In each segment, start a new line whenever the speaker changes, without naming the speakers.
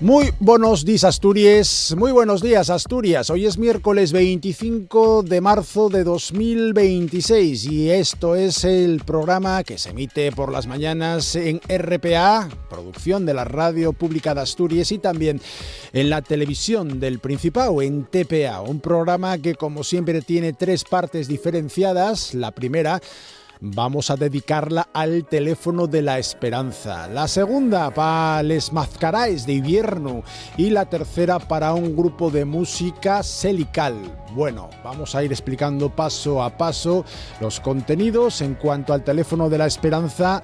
Muy buenos días, Asturias. Muy buenos días, Asturias. Hoy es miércoles 25 de marzo de 2026 y esto es el programa que se emite por las mañanas en RPA, producción de la Radio Pública de Asturias, y también en la televisión del Principado, en TPA. Un programa que, como siempre, tiene tres partes diferenciadas. La primera vamos a dedicarla al teléfono de la esperanza, la segunda para les mascaráis de invierno y la tercera para un grupo de música celical. Bueno, vamos a ir explicando paso a paso los contenidos. En cuanto al teléfono de la esperanza,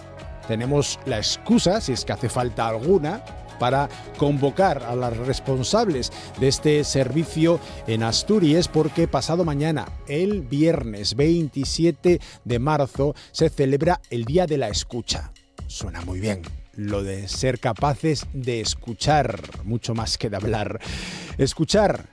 tenemos la excusa, si es que hace falta alguna, para convocar a las responsables de este servicio en Asturias, porque pasado mañana, el viernes 27 de marzo, se celebra el Día de la Escucha. Suena muy bien lo de ser capaces de escuchar, mucho más que de hablar. Escuchar,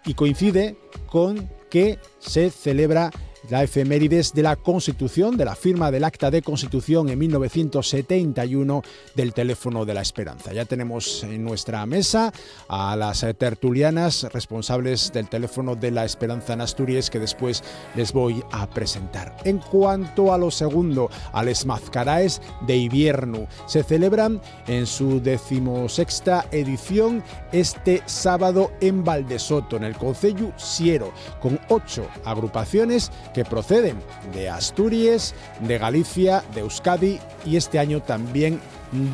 y coincide con que se celebra la efemérides de la Constitución, de la firma del Acta de Constitución en 1971 del teléfono de la esperanza. Ya tenemos en nuestra mesa a las tertulianas responsables del teléfono de la esperanza en Asturias, que después les voy a presentar. En cuanto a lo segundo, a les mascaráis de invierno, se celebran en su 16ª edición este sábado en Valdesoto, en el concello Siero, con 8 agrupaciones que proceden de Asturias, de Galicia, de Euskadi y este año también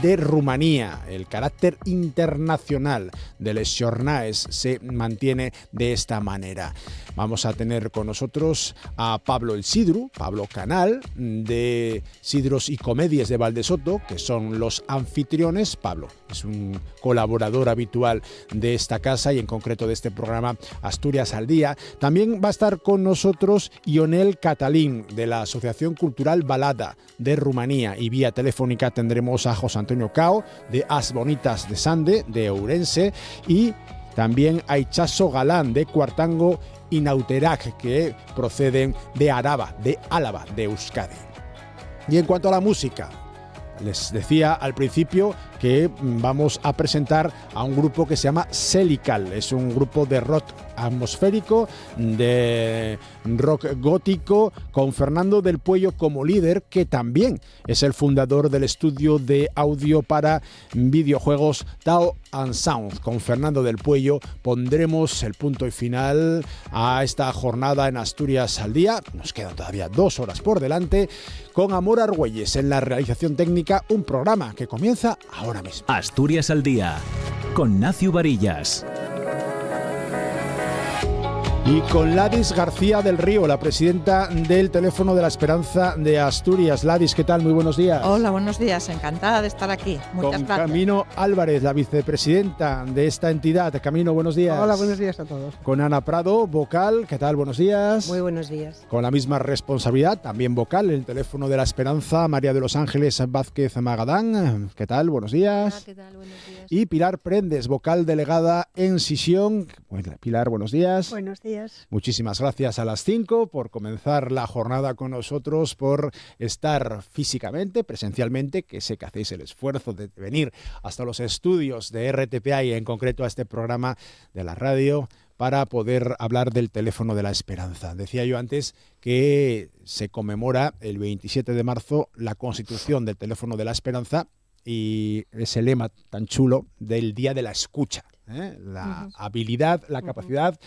de Rumanía. El carácter internacional de les Jornaes se mantiene de esta manera. Vamos a tener con nosotros a Pablo El Sidru, Pablo Canal, de Sidros y Comedias de Valdesoto, que son los anfitriones. Pablo es un colaborador habitual de esta casa y en concreto de este programa Asturias al Día. También va a estar con nosotros Ionel Catalín, de la Asociación Cultural Balada de Rumanía, y vía telefónica tendremos a José Antonio Cao, de As Bonitas de Sande, de Ourense, y también a Itxaso Galán, de Cuartango y Nauterac, que proceden de Álava, de Euskadi. Y en cuanto a la música, les decía al principio que vamos a presentar a un grupo que se llama Celical. Es un grupo de rock atmosférico, de rock gótico, con Fernando del Puello como líder, que también es el fundador del estudio de audio para videojuegos Tao and Sound. Con Fernando del Puello pondremos el punto y final a esta jornada en Asturias al Día. Nos quedan todavía 2 horas por delante, con Amor Argüelles en la realización técnica, un programa que comienza ahora mismo.
Asturias al Día, con Nacio Varillas.
Y con Ladis García del Río, la presidenta del Teléfono de la Esperanza de Asturias. Ladis, ¿qué tal? Muy buenos días.
Hola, buenos días. Encantada de estar aquí. Muchas
con
gracias.
Camino Álvarez, la vicepresidenta de esta entidad. Camino, buenos días.
Hola, buenos días a todos.
Con Ana Prado, vocal. ¿Qué tal? Buenos días.
Muy buenos días.
Con la misma responsabilidad, también vocal, el Teléfono de la Esperanza, María de los Ángeles Vázquez Magadán. ¿Qué tal? Buenos días.
Hola, ¿qué tal? Buenos días.
Y Pilar Prendes, vocal delegada en Sisión. Bueno, Pilar, buenos días.
Buenos días.
Muchísimas gracias a las 5 por comenzar la jornada con nosotros, por estar físicamente, presencialmente, que sé que hacéis el esfuerzo de venir hasta los estudios de RTPA y en concreto a este programa de la radio para poder hablar del Teléfono de la Esperanza. Decía yo antes que se conmemora el 27 de marzo la constitución del Teléfono de la Esperanza y ese lema tan chulo del Día de la Escucha, ¿eh? La habilidad, la capacidad,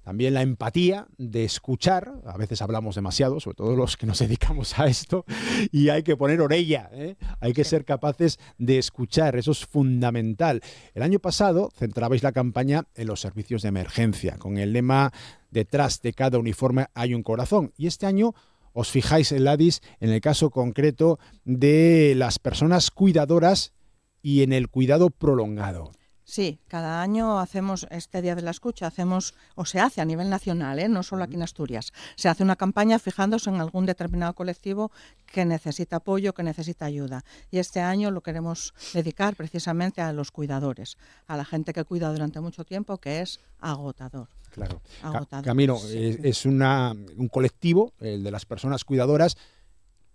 también la empatía de escuchar. A veces hablamos demasiado, sobre todo los que nos dedicamos a esto, y hay que poner orella, ¿eh? Hay que ser capaces de escuchar, eso es fundamental. El año pasado centrabais la campaña en los servicios de emergencia, con el lema "Detrás de cada uniforme hay un corazón", y este año os fijáis, Ladis, en el caso concreto de las personas cuidadoras y en el cuidado prolongado.
Sí, cada año hacemos este Día de la Escucha, se hace a nivel nacional, no solo aquí en Asturias. Se hace una campaña fijándose en algún determinado colectivo que necesita apoyo, que necesita ayuda. Y este año lo queremos dedicar precisamente a los cuidadores, a la gente que cuida durante mucho tiempo, que es agotador.
Claro.
Agotador.
Camino,
Sí.
es un colectivo, el de las personas cuidadoras,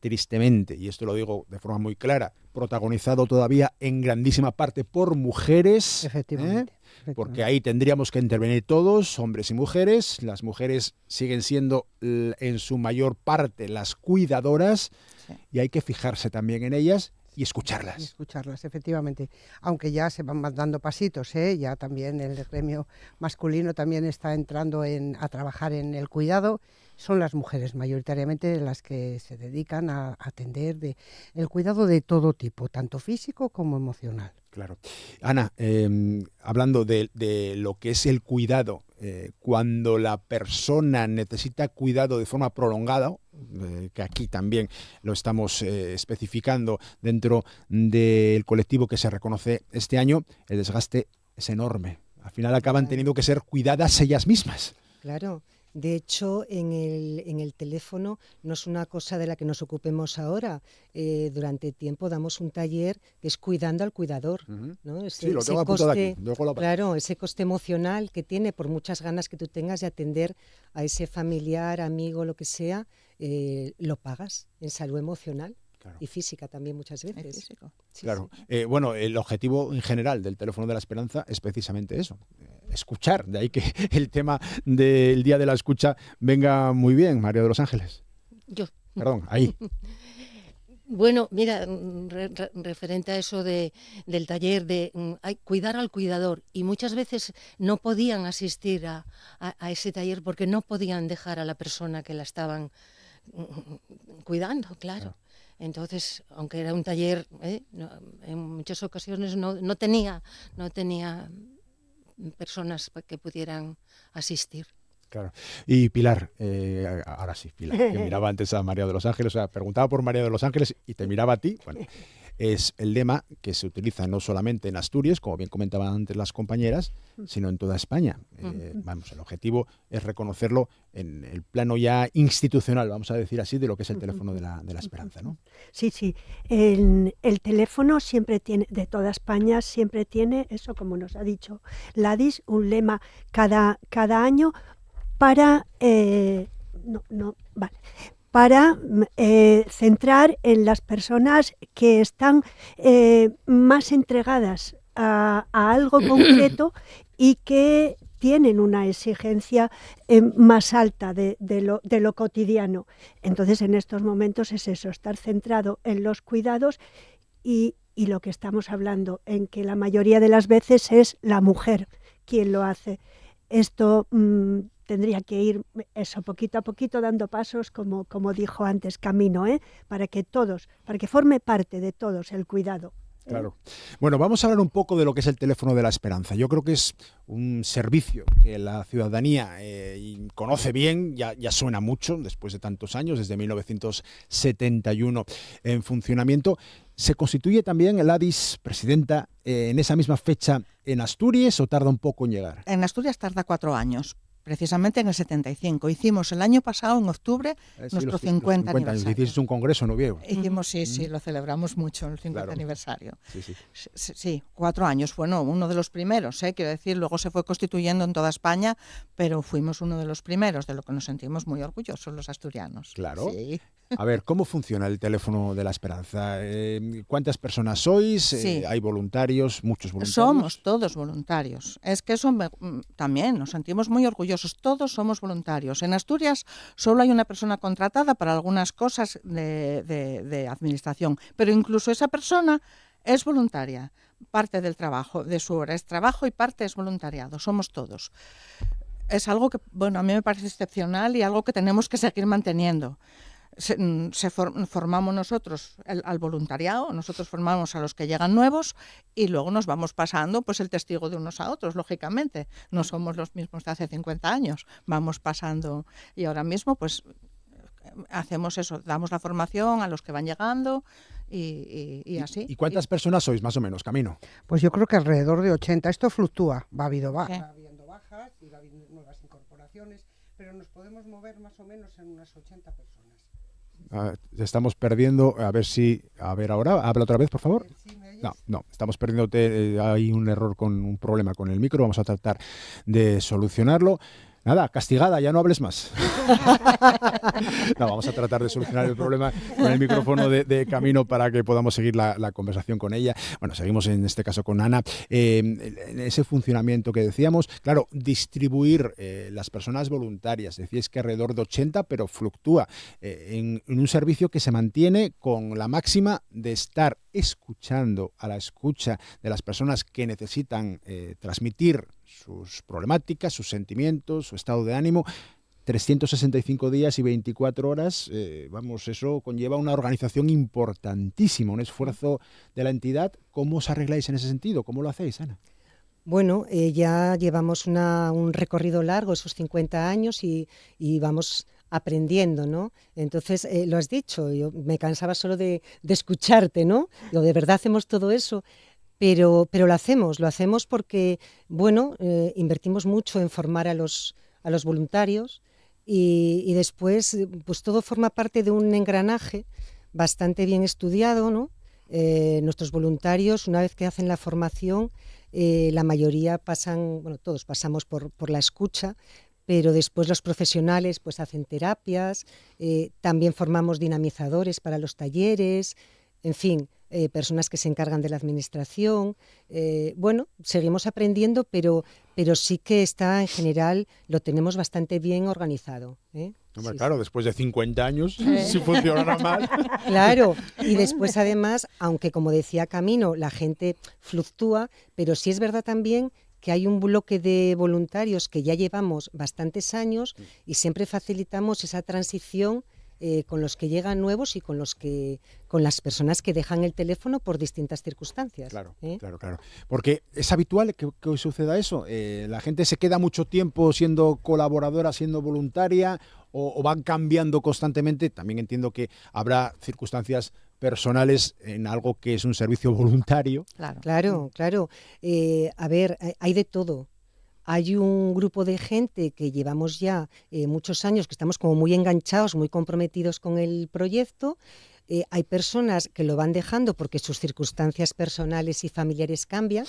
tristemente, y esto lo digo de forma muy clara, protagonizado todavía en grandísima parte por mujeres.
Efectivamente.
Porque ahí tendríamos que intervenir todos, hombres y mujeres. Las mujeres siguen siendo en su mayor parte las cuidadoras,
Sí.
y hay que fijarse también en ellas y escucharlas.
Y escucharlas, efectivamente. Aunque ya se van dando pasitos, ¿eh? Ya también el gremio masculino también está entrando a trabajar en el cuidado. Son las mujeres mayoritariamente las que se dedican a atender el cuidado de todo tipo, tanto físico como emocional.
Claro. Ana, hablando de lo que es el cuidado, cuando la persona necesita cuidado de forma prolongada, que aquí también lo estamos especificando dentro del colectivo que se reconoce este año, el desgaste es enorme. Al final acaban teniendo que ser cuidadas ellas mismas.
Claro. De hecho, en el teléfono no es una cosa de la que nos ocupemos ahora. Durante tiempo damos un taller que es cuidando al cuidador, ¿no?
Sí, lo tengo apuntado aquí.
Claro, ese coste emocional que tiene por muchas ganas que tú tengas de atender a ese familiar, amigo, lo que sea, lo pagas en salud emocional. Claro. Y física también muchas veces.
Físico.
Sí,
claro.
Sí.
Bueno, el objetivo en general del Teléfono de la Esperanza es precisamente eso, escuchar. De ahí que el tema del Día de la Escucha venga muy bien, María de los Ángeles.
Yo.
Perdón, ahí.
Bueno, mira, referente a eso del taller de cuidar al cuidador, y muchas veces no podían asistir a ese taller porque no podían dejar a la persona que la estaban cuidando, claro. Entonces, aunque era un taller, en muchas ocasiones no tenía personas que pudieran asistir.
Claro. Y Pilar, ahora sí, Pilar, que miraba antes a María de los Ángeles, o sea, preguntaba por María de los Ángeles y te miraba a ti. Bueno, es el lema que se utiliza no solamente en Asturias, como bien comentaban antes las compañeras, sino en toda España. Vamos, el objetivo es reconocerlo en el plano ya institucional, vamos a decir así, de lo que es el Teléfono de la Esperanza, ¿no?
Sí, sí. El teléfono siempre tiene, de toda España, siempre tiene, eso como nos ha dicho Ladis, un lema cada año para para centrar en las personas que están más entregadas a algo concreto y que tienen una exigencia más alta de lo cotidiano. Entonces, en estos momentos es eso, estar centrado en los cuidados y lo que estamos hablando, en que la mayoría de las veces es la mujer quien lo hace. Esto tendría que ir eso poquito a poquito dando pasos, como dijo antes, camino, para que forme parte de todos el cuidado.
Claro. Bueno, vamos a hablar un poco de lo que es el Teléfono de la Esperanza. Yo creo que es un servicio que la ciudadanía conoce bien, ya suena mucho después de tantos años, desde 1971 en funcionamiento. ¿Se constituye también Ladis, presidenta, en esa misma fecha en Asturias o tarda un poco en llegar?
En Asturias tarda 4 años. Precisamente en el 75. Hicimos el año pasado, en octubre, nuestro 50 aniversario.
Hiciste un congreso, ¿no, Diego?
Hicimos, sí, lo celebramos mucho, el 50
claro.
aniversario.
Sí.
Sí, 4 años. Bueno, uno de los primeros, quiero decir, luego se fue constituyendo en toda España, pero fuimos uno de los primeros, de lo que nos sentimos muy orgullosos los asturianos.
Claro.
Sí.
A ver, ¿cómo funciona el Teléfono de la Esperanza? ¿Cuántas personas sois?
Sí.
¿Hay voluntarios, muchos voluntarios?
Somos todos voluntarios. Es que eso también nos sentimos muy orgullosos. Todos somos voluntarios. En Asturias solo hay una persona contratada para algunas cosas de administración, pero incluso esa persona es voluntaria. Parte del trabajo, de su hora es trabajo y parte es voluntariado. Somos todos. Es algo que, bueno, a mí me parece excepcional y algo que tenemos que seguir manteniendo. Formamos nosotros al voluntariado, nosotros formamos a los que llegan nuevos y luego nos vamos pasando pues el testigo de unos a otros, lógicamente. No somos los mismos de hace 50 años, vamos pasando y ahora mismo pues hacemos eso, damos la formación a los que van llegando y así.
¿Y cuántas personas sois más o menos, Camino?
Pues yo creo que alrededor de 80. Esto fluctúa, va habiendo bajas y va habiendo nuevas incorporaciones, pero nos podemos mover más o menos en unas 80 personas.
Estamos perdiendo, a ver ahora, habla otra vez, por favor. No, estamos perdiéndote, hay un error un problema con el micro, vamos a tratar de solucionarlo. Nada, castigada, ya no hables más. No, vamos a tratar de solucionar el problema con el micrófono de camino para que podamos seguir la conversación con ella. Bueno, seguimos en este caso con Ana. En ese funcionamiento que decíamos, claro, distribuir las personas voluntarias, decíais que alrededor de 80, pero fluctúa en un servicio que se mantiene con la máxima de estar escuchando a la escucha de las personas que necesitan transmitir sus problemáticas, sus sentimientos, su estado de ánimo. 365 días y 24 horas, vamos, eso conlleva una organización importantísima, un esfuerzo de la entidad. ¿Cómo os arregláis en ese sentido? ¿Cómo lo hacéis, Ana?
Bueno, ya llevamos un recorrido largo, esos 50 años, y vamos aprendiendo, ¿no? Entonces, lo has dicho, yo me cansaba solo de escucharte, ¿no? De verdad hacemos todo eso. Pero lo hacemos porque, bueno, invertimos mucho en formar a los voluntarios y después pues todo forma parte de un engranaje bastante bien estudiado, ¿no? Nuestros voluntarios, una vez que hacen la formación, la mayoría todos pasamos por la escucha, pero después los profesionales pues hacen terapias, también formamos dinamizadores para los talleres, en fin, personas que se encargan de la administración. Bueno, seguimos aprendiendo, pero sí que está en general, lo tenemos bastante bien organizado.
Hombre,
Sí,
claro,
sí.
después de 50 años, si funcionara mal.
Claro, y después además, aunque como decía Camino, la gente fluctúa, pero sí es verdad también que hay un bloque de voluntarios que ya llevamos bastantes años y siempre facilitamos esa transición con los que llegan nuevos y con las personas que dejan el teléfono por distintas circunstancias.
Claro, claro. Porque es habitual que suceda eso. La gente se queda mucho tiempo siendo colaboradora, siendo voluntaria, o van cambiando constantemente. También entiendo que habrá circunstancias personales en algo que es un servicio voluntario.
Claro. A ver, hay de todo. Hay un grupo de gente que llevamos ya muchos años, que estamos como muy enganchados, muy comprometidos con el proyecto. Hay personas que lo van dejando porque sus circunstancias personales y familiares cambian.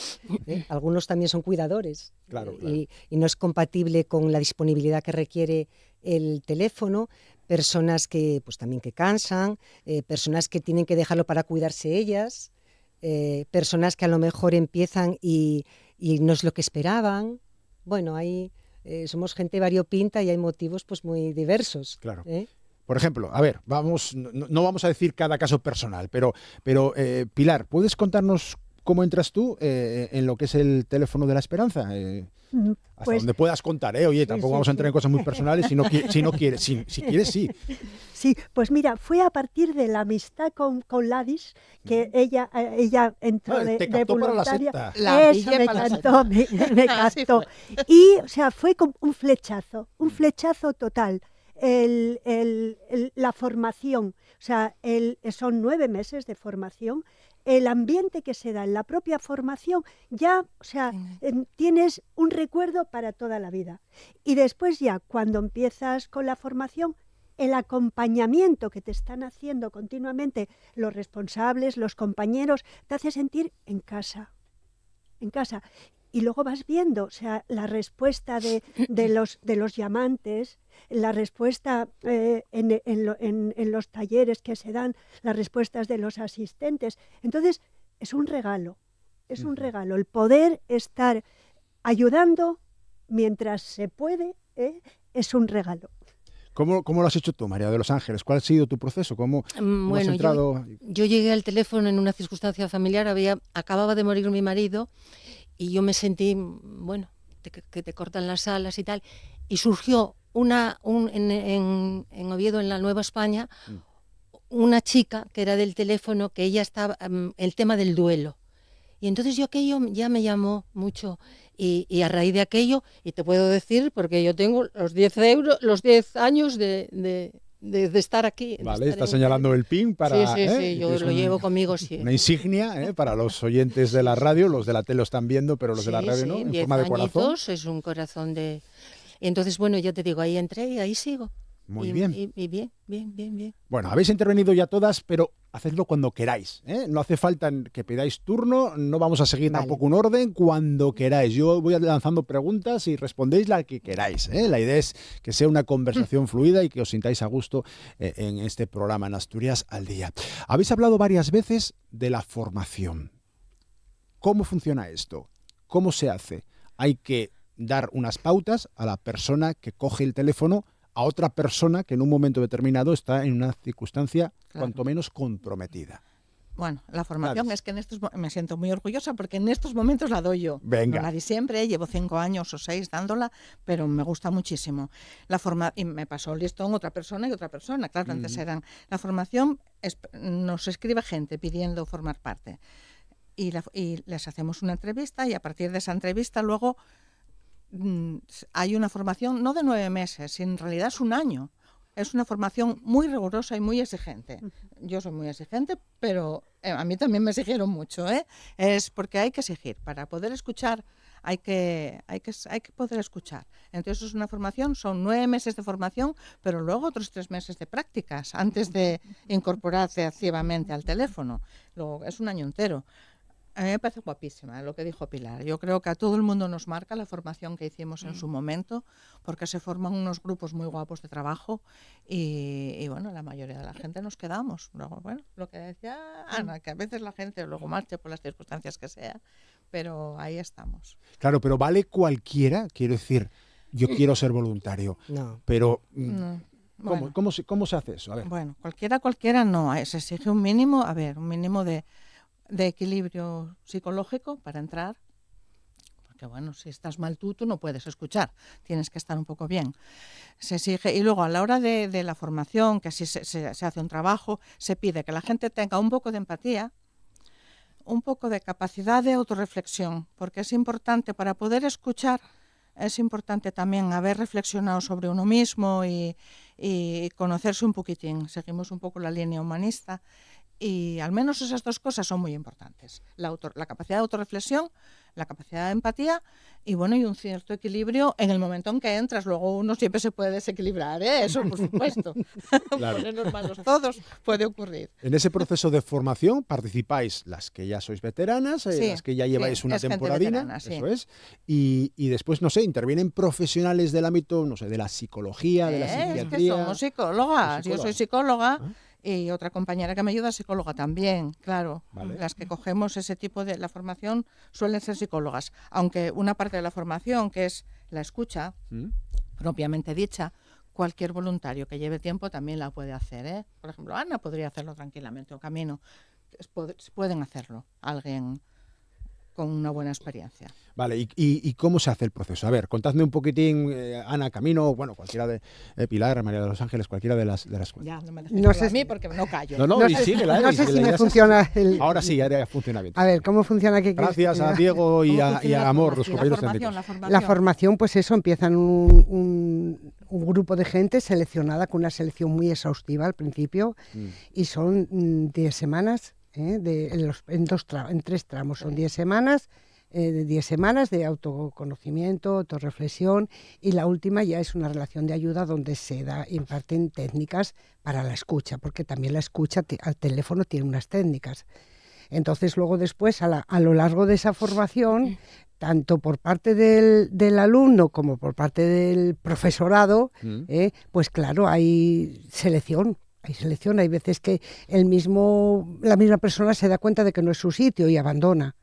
Algunos también son cuidadores.
Claro.
Y no es compatible con la disponibilidad que requiere el teléfono. Personas que pues también que cansan, personas que tienen que dejarlo para cuidarse ellas, personas que a lo mejor empiezan y no es lo que esperaban. Bueno, somos gente variopinta y hay motivos pues muy diversos.
Claro. Por ejemplo, a ver, no vamos a decir cada caso personal, pero Pilar, ¿puedes contarnos cómo entras tú en lo que es el teléfono de la esperanza? Hasta donde puedas contar, Oye, tampoco vamos a entrar en cosas muy personales si no quieres. Si quieres, sí.
Sí, pues mira, fue a partir de la amistad con Ladis que ella entró
te
de
captó para la
voluntaria.
secta.
Eso me cantó, me captó. Y, o sea, fue como un flechazo total. La formación, o sea, son 9 meses de formación. El ambiente que se da en la propia formación ya, o sea, tienes un recuerdo para toda la vida. Y después ya, cuando empiezas con la formación, el acompañamiento que te están haciendo continuamente los responsables, los compañeros, te hace sentir en casa. Y luego vas viendo, o sea, la respuesta de los llamantes, la respuesta en los talleres que se dan, las respuestas de los asistentes. Entonces, es un regalo el poder estar ayudando mientras se puede, es un regalo.
¿Cómo lo has hecho tú, María de los Ángeles? ¿Cuál ha sido tu proceso? ¿Cómo has entrado?
Yo llegué al teléfono en una circunstancia familiar, acababa de morir mi marido y yo me sentí, bueno, que te cortan las alas y tal, y surgió en Oviedo, en la Nueva España, una chica que era del teléfono, que ella estaba, el tema del duelo. Y entonces aquello ya me llamó mucho y a raíz de aquello, y te puedo decir, porque yo tengo los 10 años de estar aquí.
Vale, está señalando el PIN para...
Sí, yo lo llevo conmigo siempre.
Una insignia para los oyentes de la radio, los de la tele lo están viendo, pero los de la radio no, en forma de corazón.
Es un corazón de... Y entonces, bueno, yo te digo, ahí entré y ahí sigo.
Muy bien.
Y bien.
Bueno, habéis intervenido ya todas, pero hacedlo cuando queráis, ¿eh? No hace falta que pidáis turno, no vamos a seguir tampoco un orden, cuando queráis. Yo voy lanzando preguntas y respondéis la que queráis, ¿eh? La idea es que sea una conversación fluida y que os sintáis a gusto en este programa en Asturias al Día. Habéis hablado varias veces de la formación. ¿Cómo funciona esto? ¿Cómo se hace? Hay que dar unas pautas a la persona que coge el teléfono, a otra persona que en un momento determinado está en una circunstancia cuanto menos comprometida.
Bueno, la formación es que me siento muy orgullosa porque en estos momentos la doy yo.
Venga.
No la di siempre, llevo 5 años o 6 dándola, pero me gusta muchísimo. Y me pasó el listón otra persona y otra persona. Claro, antes eran... La formación nos escribe gente pidiendo formar parte. Y les hacemos una entrevista y a partir de esa entrevista luego hay una formación no de 9 meses, en realidad es un año. Es una formación muy rigurosa y muy exigente. Yo soy muy exigente, pero a mí también me exigieron mucho, ¿eh? Es porque hay que exigir. Para poder escuchar hay que poder escuchar. Entonces es una formación, son 9 meses de formación, pero luego otros 3 meses de prácticas antes de incorporarse activamente al teléfono. Luego, es un año entero. A mí me parece guapísima lo que dijo Pilar. Yo creo que a todo el mundo nos marca la formación que hicimos en su momento, porque se forman unos grupos muy guapos de trabajo y bueno, la mayoría de la gente nos quedamos. Luego, bueno, lo que decía Ana, que a veces la gente luego marcha por las circunstancias que sea, pero ahí estamos.
Claro, pero vale cualquiera, quiero decir, yo quiero ser voluntario, pero...
No. Bueno.
¿Cómo se hace eso? A ver.
Bueno, cualquiera no. Se exige un mínimo de equilibrio psicológico para entrar, porque bueno, si estás mal tú no puedes escuchar, tienes que estar un poco bien. Se exige, y luego a la hora de la formación, que así se hace un trabajo, se pide que la gente tenga un poco de empatía, un poco de capacidad de autorreflexión, porque es importante para poder escuchar, es importante también haber reflexionado sobre uno mismo y conocerse un poquitín. Seguimos un poco la línea humanista. Y al menos esas 2 cosas son muy importantes. La capacidad de autorreflexión, la capacidad de empatía y bueno, y un cierto equilibrio en el momento en que entras. Luego uno siempre se puede desequilibrar, ¿eh? Eso por supuesto.
Claro.
Ponernos malos todos puede ocurrir.
En ese proceso de formación participáis las que ya sois veteranas, las que ya lleváis una temporadina, veterana, eso es, y después, no sé, intervienen profesionales del ámbito, no sé, de la psicología, de la psiquiatría.
Es que somos psicólogas. Yo soy psicóloga. Y otra compañera que me ayuda, psicóloga también, claro. Vale. Las que cogemos ese tipo de la formación suelen ser psicólogas, aunque una parte de la formación, que es la escucha, propiamente dicha, cualquier voluntario que lleve tiempo también la puede hacer, ¿eh? Por ejemplo, Ana podría hacerlo tranquilamente, o Camino. Pueden hacerlo, alguien con una buena experiencia.
Vale, ¿y cómo se hace el proceso? A ver, contadme un poquitín, Ana, Camino, bueno, cualquiera de Pilar, María de los Ángeles, cualquiera de las
Ya, no me dejes a mí porque no callo.
No sé si
me funciona
Ahora sí, ya funciona bien.
A ver, ¿cómo funciona?
Gracias a Diego y a Amor, los compañeros técnicos.
La formación, pues eso, empiezan un grupo de gente seleccionada con una selección muy exhaustiva al principio y son 10 semanas. En 3 tramos, son 10 semanas, 10 semanas de autoconocimiento, autorreflexión, y la última ya es una relación de ayuda donde se imparten técnicas para la escucha, porque también la escucha al teléfono tiene unas técnicas. Entonces luego después a lo largo de esa formación, tanto por parte del alumno como por parte del profesorado, pues claro, hay selección. Hay veces que la misma persona se da cuenta de que no es su sitio y abandona.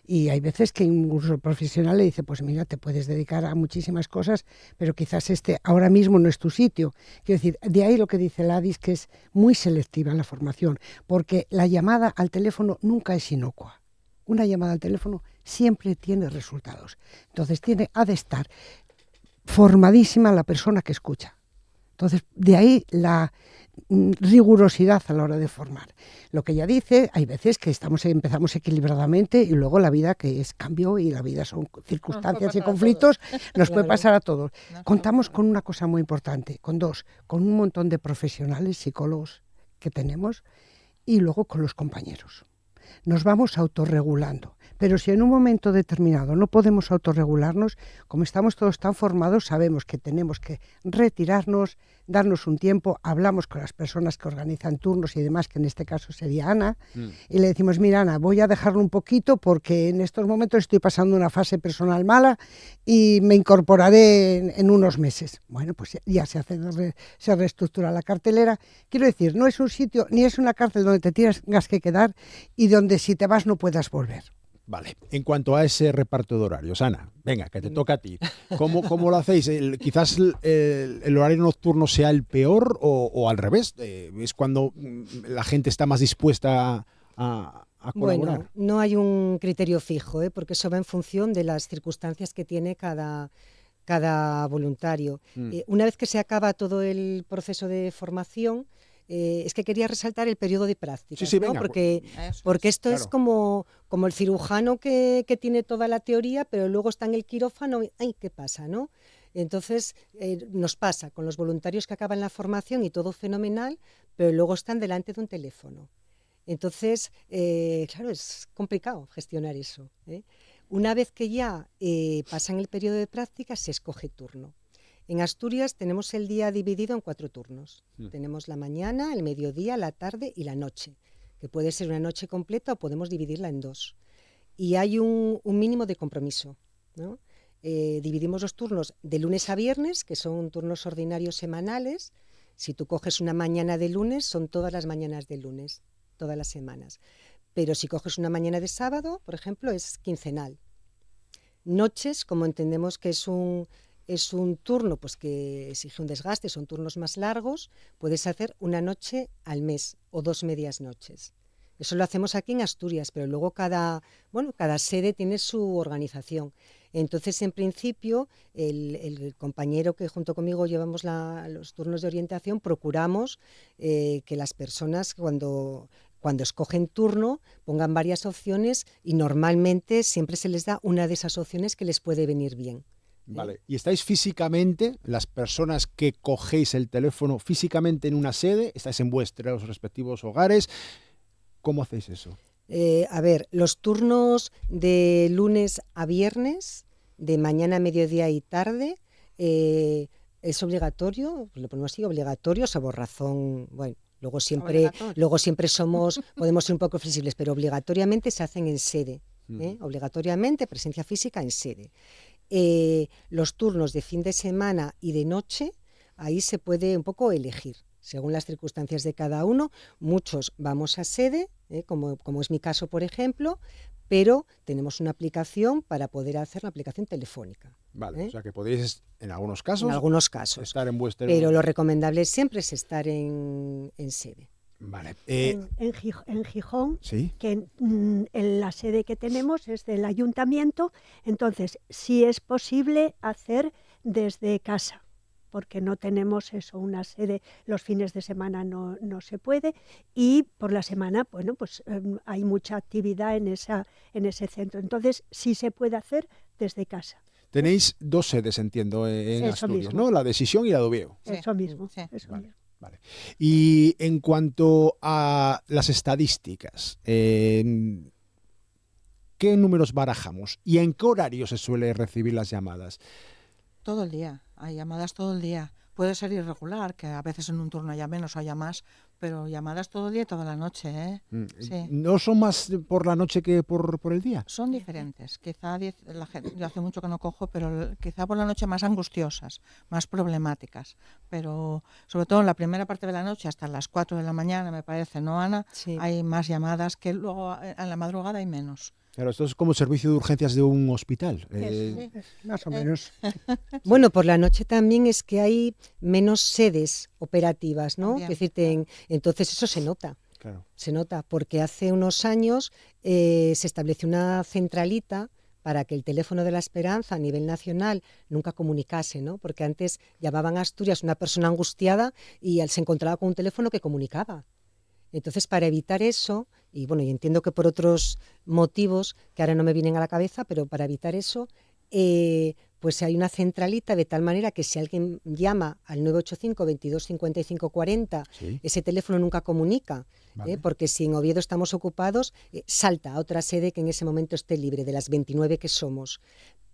Y hay veces que incluso el profesional le dice, pues mira, te puedes dedicar a muchísimas cosas, pero quizás ahora mismo no es tu sitio. Quiero decir, de ahí lo que dice Ladis, que es muy selectiva la formación, porque la llamada al teléfono nunca es inocua. Una llamada al teléfono siempre tiene resultados. Entonces ha de estar formadísima la persona que escucha. Entonces, de ahí la rigurosidad a la hora de formar. Lo que ella dice, hay veces que empezamos equilibradamente y luego la vida que es cambio y la vida son circunstancias y conflictos, nos puede pasar a todos. Contamos con una cosa muy importante, con un montón de profesionales, psicólogos que tenemos y luego con los compañeros. Nos vamos autorregulando. Pero si en un momento determinado no podemos autorregularnos, como estamos todos tan formados, sabemos que tenemos que retirarnos, darnos un tiempo, hablamos con las personas que organizan turnos y demás, que en este caso sería Ana, y le decimos, mira Ana, voy a dejarlo un poquito porque en estos momentos estoy pasando una fase personal mala y me incorporaré en unos meses. Bueno, pues ya se reestructura la cartelera. Quiero decir, no es un sitio ni es una cárcel donde te tengas que quedar y donde si te vas no puedas volver.
Vale, en cuanto a ese reparto de horarios, Ana, venga, que te toca a ti. ¿Cómo lo hacéis? Quizás el horario nocturno sea el peor o al revés. Es cuando la gente está más dispuesta a colaborar.
Bueno, no hay un criterio fijo, porque eso va en función de las circunstancias que tiene cada voluntario. Una vez que se acaba todo el proceso de formación, es que quería resaltar el periodo de prácticas,
sí,
¿no?
venga,
porque esto
claro.
es como el cirujano que tiene toda la teoría, pero luego está en el quirófano y ¡ay, qué pasa!, ¿no? Entonces, nos pasa con los voluntarios que acaban la formación y todo fenomenal, pero luego están delante de un teléfono. Entonces, claro, es complicado gestionar eso, ¿eh? Una vez que ya pasan el periodo de prácticas, se escoge turno. En Asturias tenemos el día dividido en 4 turnos. Tenemos la mañana, el mediodía, la tarde y la noche, que puede ser una noche completa o podemos dividirla en 2. Y hay un mínimo de compromiso, ¿no? Dividimos los turnos de lunes a viernes, que son turnos ordinarios semanales. Si tú coges una mañana de lunes, son todas las mañanas de lunes, todas las semanas. Pero si coges una mañana de sábado, por ejemplo, es quincenal. Noches, como entendemos que es un turno pues que exige un desgaste, son turnos más largos, puedes hacer una noche al mes o 2 medias noches. Eso lo hacemos aquí en Asturias, pero luego cada sede tiene su organización. Entonces, en principio, el compañero que junto conmigo llevamos los turnos de orientación, procuramos que las personas cuando escogen turno pongan varias opciones y normalmente siempre se les da una de esas opciones que les puede venir bien.
Vale, ¿y estáis físicamente, las personas que cogéis el teléfono, físicamente en una sede? ¿Estáis en vuestros respectivos hogares? ¿Cómo hacéis eso?
A ver, los turnos de lunes a viernes, de mañana, mediodía y tarde, es obligatorio, lo ponemos así, obligatorio, salvo razón, bueno, luego siempre podemos ser un poco flexibles, pero obligatoriamente se hacen en sede, obligatoriamente presencia física en sede. Los turnos de fin de semana y de noche, ahí se puede un poco elegir, según las circunstancias de cada uno. Muchos vamos a sede, como es mi caso, por ejemplo, pero tenemos una aplicación para poder hacer la aplicación telefónica.
Vale, o sea que podéis, en algunos casos, estar en vuestro...
Pero lo recomendable siempre es estar en sede.
Vale.
En Gijón,
¿sí?
que en la sede que tenemos es del ayuntamiento, entonces sí es posible hacer desde casa, porque no tenemos una sede, los fines de semana no se puede, y por la semana, bueno, pues hay mucha actividad en ese centro, entonces sí se puede hacer desde casa.
Tenéis 2 sedes, entiendo, en
Eso
Asturias,
mismo.
¿no? La de Sisión y la de Oviedo.
Sí.
Eso mismo,
Sí.
eso
Vale.
mismo.
Vale. Y en cuanto a las estadísticas, ¿qué números barajamos? ¿Y en qué horario se suele recibir las llamadas?
Todo el día, hay llamadas todo el día. Puede ser irregular, que a veces en un turno haya menos o haya más, pero llamadas todo el día y toda la noche, ¿eh? Sí.
¿No son más por la noche que por el día?
Son diferentes. Quizá yo hace mucho que no cojo, pero quizá por la noche más angustiosas, más problemáticas. Pero sobre todo en la primera parte de la noche, hasta las 4 de la mañana, me parece, ¿no, Ana?
Sí.
Hay más llamadas que luego en la madrugada hay menos.
Claro, esto es como el servicio de urgencias de un hospital.
Sí.
Más o menos.
Bueno, por la noche también es que hay menos sedes operativas, ¿no?
También,
Es decir, entonces eso se nota.
Claro.
Se nota, porque hace unos años se estableció una centralita para que el teléfono de la Esperanza a nivel nacional nunca comunicase, ¿no? Porque antes llamaban a Asturias una persona angustiada y se encontraba con un teléfono que comunicaba. Entonces, para evitar eso, y bueno, y entiendo que por otros motivos que ahora no me vienen a la cabeza, pero para evitar eso, pues hay una centralita de tal manera que si alguien llama al 985 22 55 40,
Sí.
ese teléfono nunca comunica,
Vale.
porque si en Oviedo estamos ocupados, salta a otra sede que en ese momento esté libre, de las 29 que somos.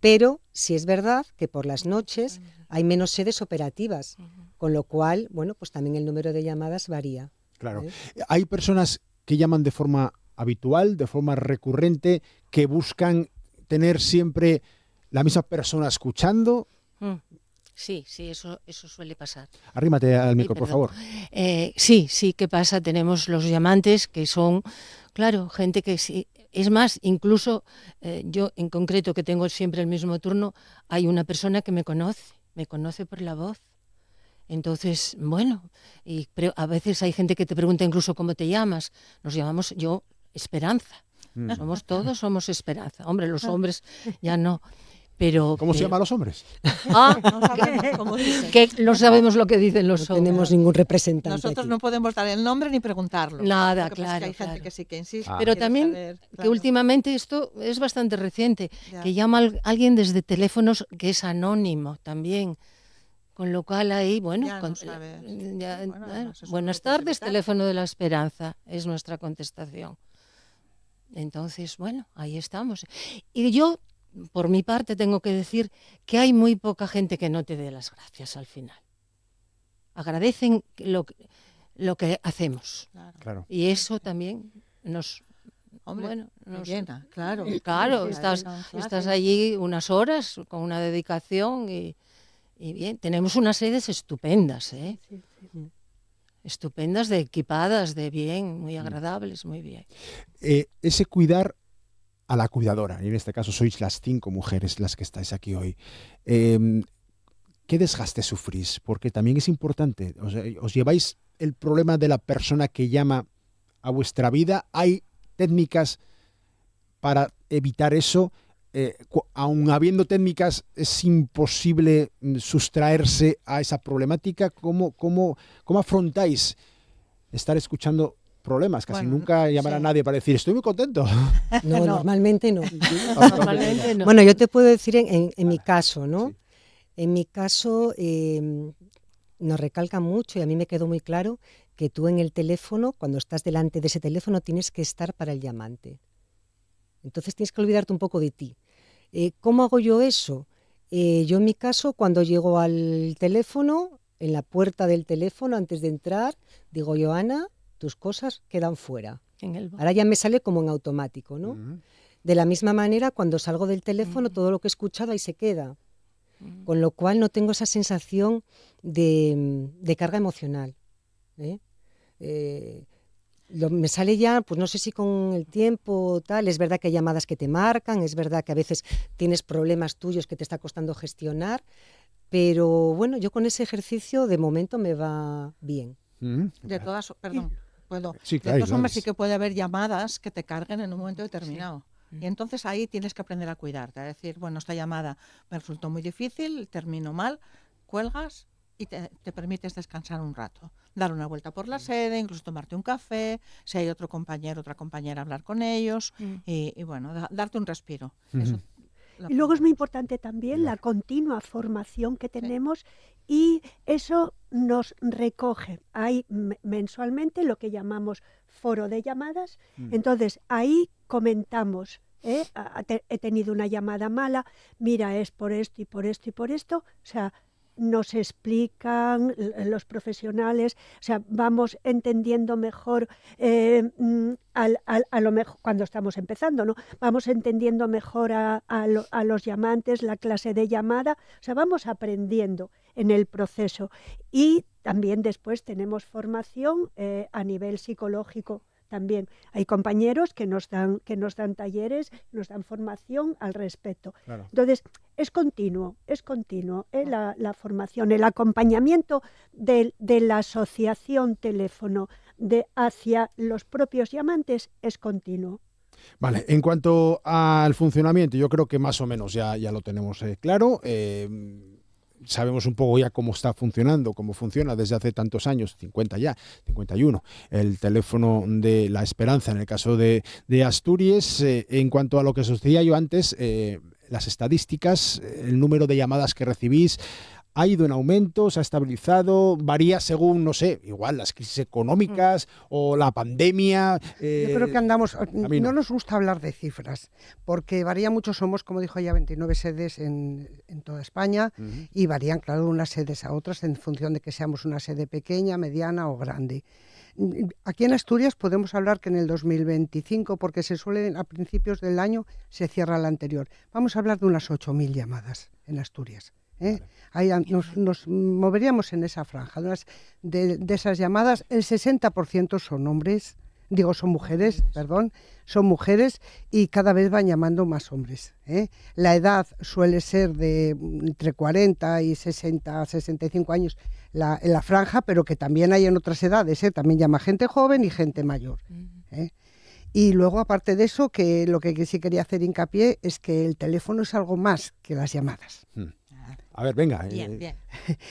Pero sí es verdad que por las noches hay menos sedes operativas, con lo cual, bueno, pues también el número de llamadas varía.
Claro. Hay personas que llaman de forma habitual, de forma recurrente, que buscan tener siempre la misma persona escuchando.
Sí, eso suele pasar.
Arrímate al
Ay,
micro, por
perdón.
favor.
Sí, ¿qué pasa? Tenemos los llamantes que son, claro, gente que sí. Es más, incluso yo en concreto, que tengo siempre el mismo turno, hay una persona que me conoce por la voz. Entonces, bueno, pero a veces hay gente que te pregunta incluso cómo te llamas. Nos llamamos yo Esperanza. Somos Esperanza. Hombre, los hombres ya no. Pero,
¿Cómo se llama a los hombres?
No sabemos cómo dicen.
que no sabemos lo que dicen los
No
hombres.
tenemos ningún representante
Nosotros
aquí.
no podemos dar el nombre ni preguntarlo.
Nada,
Lo que pasa es que
claro,
hay gente
claro.
que sí que insiste.
Pero
quiere
también
saber,
que
claro.
últimamente esto es bastante reciente,
Ya.
que llama alguien desde teléfonos que es anónimo también. Con lo cual ahí, bueno,
Ya no sabes.
ya,
Bueno, además eso no
buenas
lo puedes
tardes,
evitar.
teléfono de la Esperanza, es nuestra contestación. Entonces, bueno, ahí estamos. Y yo, por mi parte, tengo que decir que hay muy poca gente que no te dé las gracias al final. Agradecen lo que hacemos.
Claro.
Y eso también nos...
Hombre,
bueno,
me
nos-
llena, claro.
Claro,
Sí,
estás
claro.
allí unas horas con una dedicación y bien, tenemos unas sedes estupendas, ¿eh? Estupendas, de equipadas, de bien, muy agradables, muy bien.
Ese cuidar a la cuidadora, y en este caso sois las 5 mujeres las que estáis aquí hoy. ¿Qué desgaste sufrís? Porque también es importante. O sea, os lleváis el problema de la persona que llama a vuestra vida. ¿Hay técnicas para evitar eso? Aun habiendo técnicas, es imposible sustraerse a esa problemática. ¿Cómo afrontáis estar escuchando problemas? Casi
Bueno,
nunca llamará
sí.
nadie para decir estoy muy contento.
No, normalmente no.
Normalmente no.
Bueno, yo te puedo decir en mi caso, ¿no?
Sí.
En mi caso nos recalca mucho y a mí me quedó muy claro que tú en el teléfono, cuando estás delante de ese teléfono, tienes que estar para el llamante. Entonces tienes que olvidarte un poco de ti. ¿Cómo hago yo eso? Yo en mi caso, cuando llego al teléfono, en la puerta del teléfono, antes de entrar, digo, Joana, tus cosas quedan fuera.
En el bar.
Ahora ya me sale como en automático, ¿no? De la misma manera, cuando salgo del teléfono, todo lo que he escuchado ahí se queda. Con lo cual no tengo esa sensación de carga emocional. Me sale ya, pues no sé si con el tiempo tal, es verdad que hay llamadas que te marcan, es verdad que a veces tienes problemas tuyos que te está costando gestionar, pero bueno, yo con ese ejercicio de momento me va bien.
De todas, perdón, puedo.
Sí,
De
claro,
todas formas,
claro.
sí que puede haber llamadas que te carguen en un momento determinado.
Sí.
Y entonces ahí tienes que aprender a cuidarte, a decir, bueno, esta llamada me resultó muy difícil, termino mal, cuelgas y te permites descansar un rato. Dar una vuelta por la sede, incluso tomarte un café, si hay otro compañero, otra compañera, hablar con ellos y bueno, darte un respiro. Eso,
Y luego es muy importante también la continua formación que tenemos y eso nos recoge. Hay mensualmente lo que llamamos foro de llamadas. Entonces ahí comentamos, he tenido una llamada mala, mira, es por esto y por esto y por esto. O sea, nos explican los profesionales, o sea, vamos entendiendo mejor, a lo mejor cuando estamos empezando, ¿no? Vamos entendiendo mejor a los llamantes, la clase de llamada, o sea, vamos aprendiendo en el proceso. Y también después tenemos formación a nivel psicológico. También hay compañeros que nos dan talleres, nos dan formación al respecto.
Claro.
Entonces, es continuo la formación, el acompañamiento de la asociación teléfono hacia los propios llamantes es continuo.
Vale, en cuanto al funcionamiento, yo creo que más o menos ya lo tenemos claro. Sabemos un poco ya cómo está funcionando, cómo funciona desde hace tantos años, 50 ya, 51, el teléfono de La Esperanza en el caso de Asturias. En cuanto a lo que os decía yo antes, las estadísticas, el número de llamadas que recibís, ¿ha ido en aumento? ¿Se ha estabilizado? ¿Varía según, no sé, igual las crisis económicas o la pandemia?
Yo creo que andamos... No nos gusta hablar de cifras, porque varía mucho. Somos, como dijo ella, 29 sedes en toda España, y varían, claro, unas sedes a otras en función de que seamos una sede pequeña, mediana o grande. Aquí en Asturias podemos hablar que en el 2025, porque se suele, a principios del año, se cierra la anterior. Vamos a hablar de unas 8.000 llamadas en Asturias. Vale. Ahí nos moveríamos en esa franja. De esas llamadas, el 60% son hombres, son mujeres, son mujeres, y cada vez van llamando más hombres. La edad suele ser de entre 40 y 60, 65 años en la franja, pero que también hay en otras edades, también llama gente joven y gente mayor. Y luego, aparte de eso, que lo que sí quería hacer hincapié es que el teléfono es algo más que las llamadas.
A ver, venga.
Bien.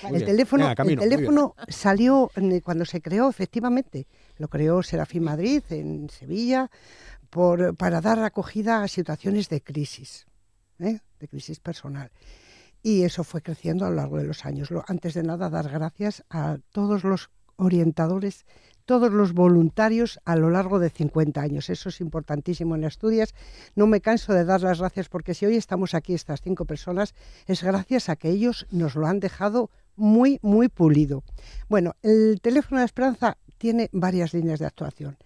El teléfono salió cuando se creó, efectivamente. Lo creó Serafín Madrid en Sevilla para dar acogida a situaciones de crisis personal. Y eso fue creciendo a lo largo de los años. Antes de nada, dar gracias a todos los orientadores, todos los voluntarios a lo largo de 50 años. Eso es importantísimo en Asturias. No me canso de dar las gracias, porque si hoy estamos aquí, estas 5 personas, es gracias a que ellos nos lo han dejado muy, muy pulido. Bueno, el teléfono de la Esperanza tiene varias líneas de actuación.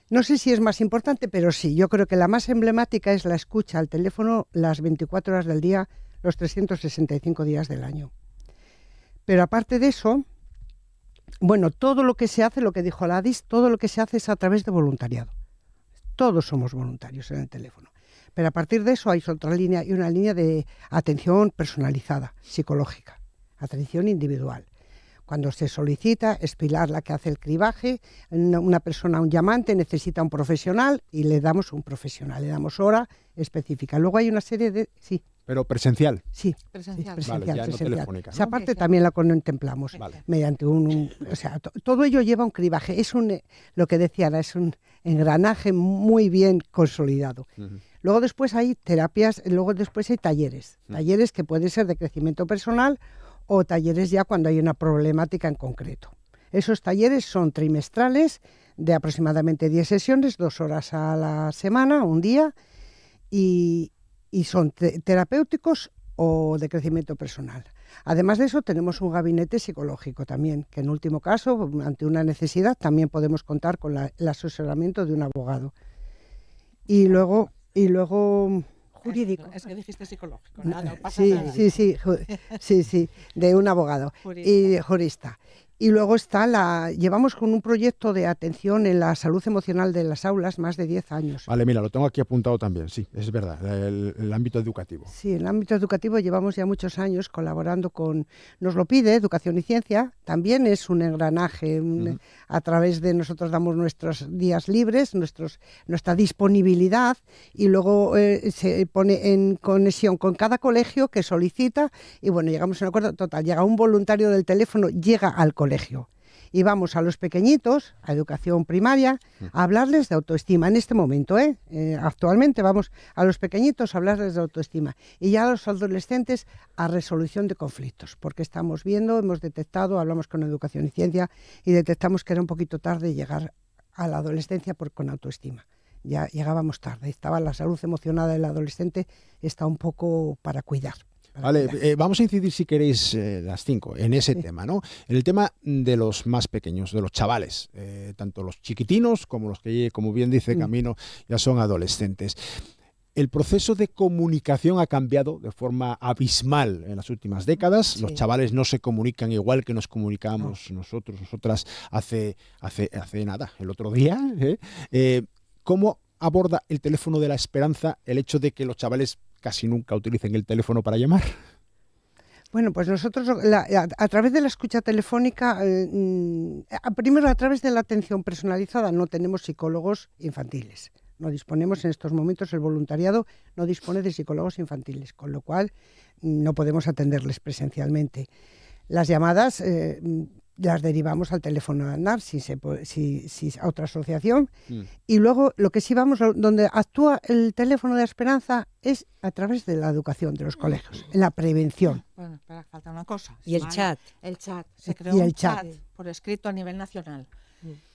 No sé si es más importante, pero sí, yo creo que la más emblemática es la escucha al teléfono las 24 horas del día, los 365 días del año. Pero aparte de eso, todo lo que se hace, lo que dijo Ladis, todo lo que se hace es a través de voluntariado. Todos somos voluntarios en el teléfono. Pero a partir de eso hay otra línea, y una línea de atención personalizada, psicológica, atención individual. Cuando se solicita, es Pilar la que hace el cribaje, una persona, un llamante, necesita un profesional y le damos un profesional, le damos hora específica. Luego hay una serie de... Sí.
¿Pero presencial?
Sí,
presencial.
Vale, ya no telefónica, ¿no?
Esa parte también la contemplamos mediante todo ello lleva un cribaje. Es lo que decía Ana, es un engranaje muy bien consolidado. Luego después hay terapias, luego después hay talleres. Talleres que pueden ser de crecimiento personal o talleres ya cuando hay una problemática en concreto. Esos talleres son trimestrales, de aproximadamente 10 sesiones, 2 horas a la semana, un día, y son terapéuticos o de crecimiento personal. Además de eso, tenemos un gabinete psicológico también, que en último caso, ante una necesidad, también podemos contar con el asesoramiento de un abogado. Y luego jurídico.
Es que dijiste psicológico, no pasa
sí,
nada.
Sí, de un abogado y jurista. Y luego llevamos con un proyecto de atención en la salud emocional de las aulas más de 10 años.
Vale, mira, lo tengo aquí apuntado también, sí, es verdad, el ámbito educativo.
Sí, en el ámbito educativo llevamos ya muchos años colaborando nos lo pide Educación y Ciencia, también es un engranaje, a través de nosotros damos nuestros días libres, nuestra disponibilidad, y luego se pone en conexión con cada colegio que solicita, y llegamos a un acuerdo total, llega un voluntario del teléfono, llega al colegio. Y vamos a los pequeñitos, a educación primaria, a hablarles de autoestima. En este momento, actualmente vamos a los pequeñitos a hablarles de autoestima. Y ya a los adolescentes a resolución de conflictos. Porque hemos detectado, hablamos con Educación y Ciencia y detectamos que era un poquito tarde llegar a la adolescencia con autoestima. Ya llegábamos tarde. Estaba la salud emocional del adolescente, está un poco para cuidar.
Vale, vamos a incidir, si queréis, las 5 en ese tema, ¿no? En el tema de los más pequeños, de los chavales, tanto los chiquitinos como los que, como bien dice Camino, ya son adolescentes. El proceso de comunicación ha cambiado de forma abismal en las últimas décadas. Sí. Los chavales no se comunican igual que nos comunicábamos nosotras hace nada, el otro día. ¿Cómo aborda el teléfono de la Esperanza el hecho de que los chavales casi nunca utilicen el teléfono para llamar?
Bueno, pues nosotros a través de la escucha telefónica, primero a través de la atención personalizada, no tenemos psicólogos infantiles. No disponemos en estos momentos, el voluntariado no dispone de psicólogos infantiles, con lo cual no podemos atenderles presencialmente. Las llamadas las derivamos al teléfono de Aznar, si a otra asociación. Y luego lo que sí vamos, donde actúa el teléfono de Esperanza es a través de la educación de los colegios, en la prevención.
Bueno, espera, falta una cosa.
Y el chat.
El chat. Se creó un chat por escrito a nivel nacional.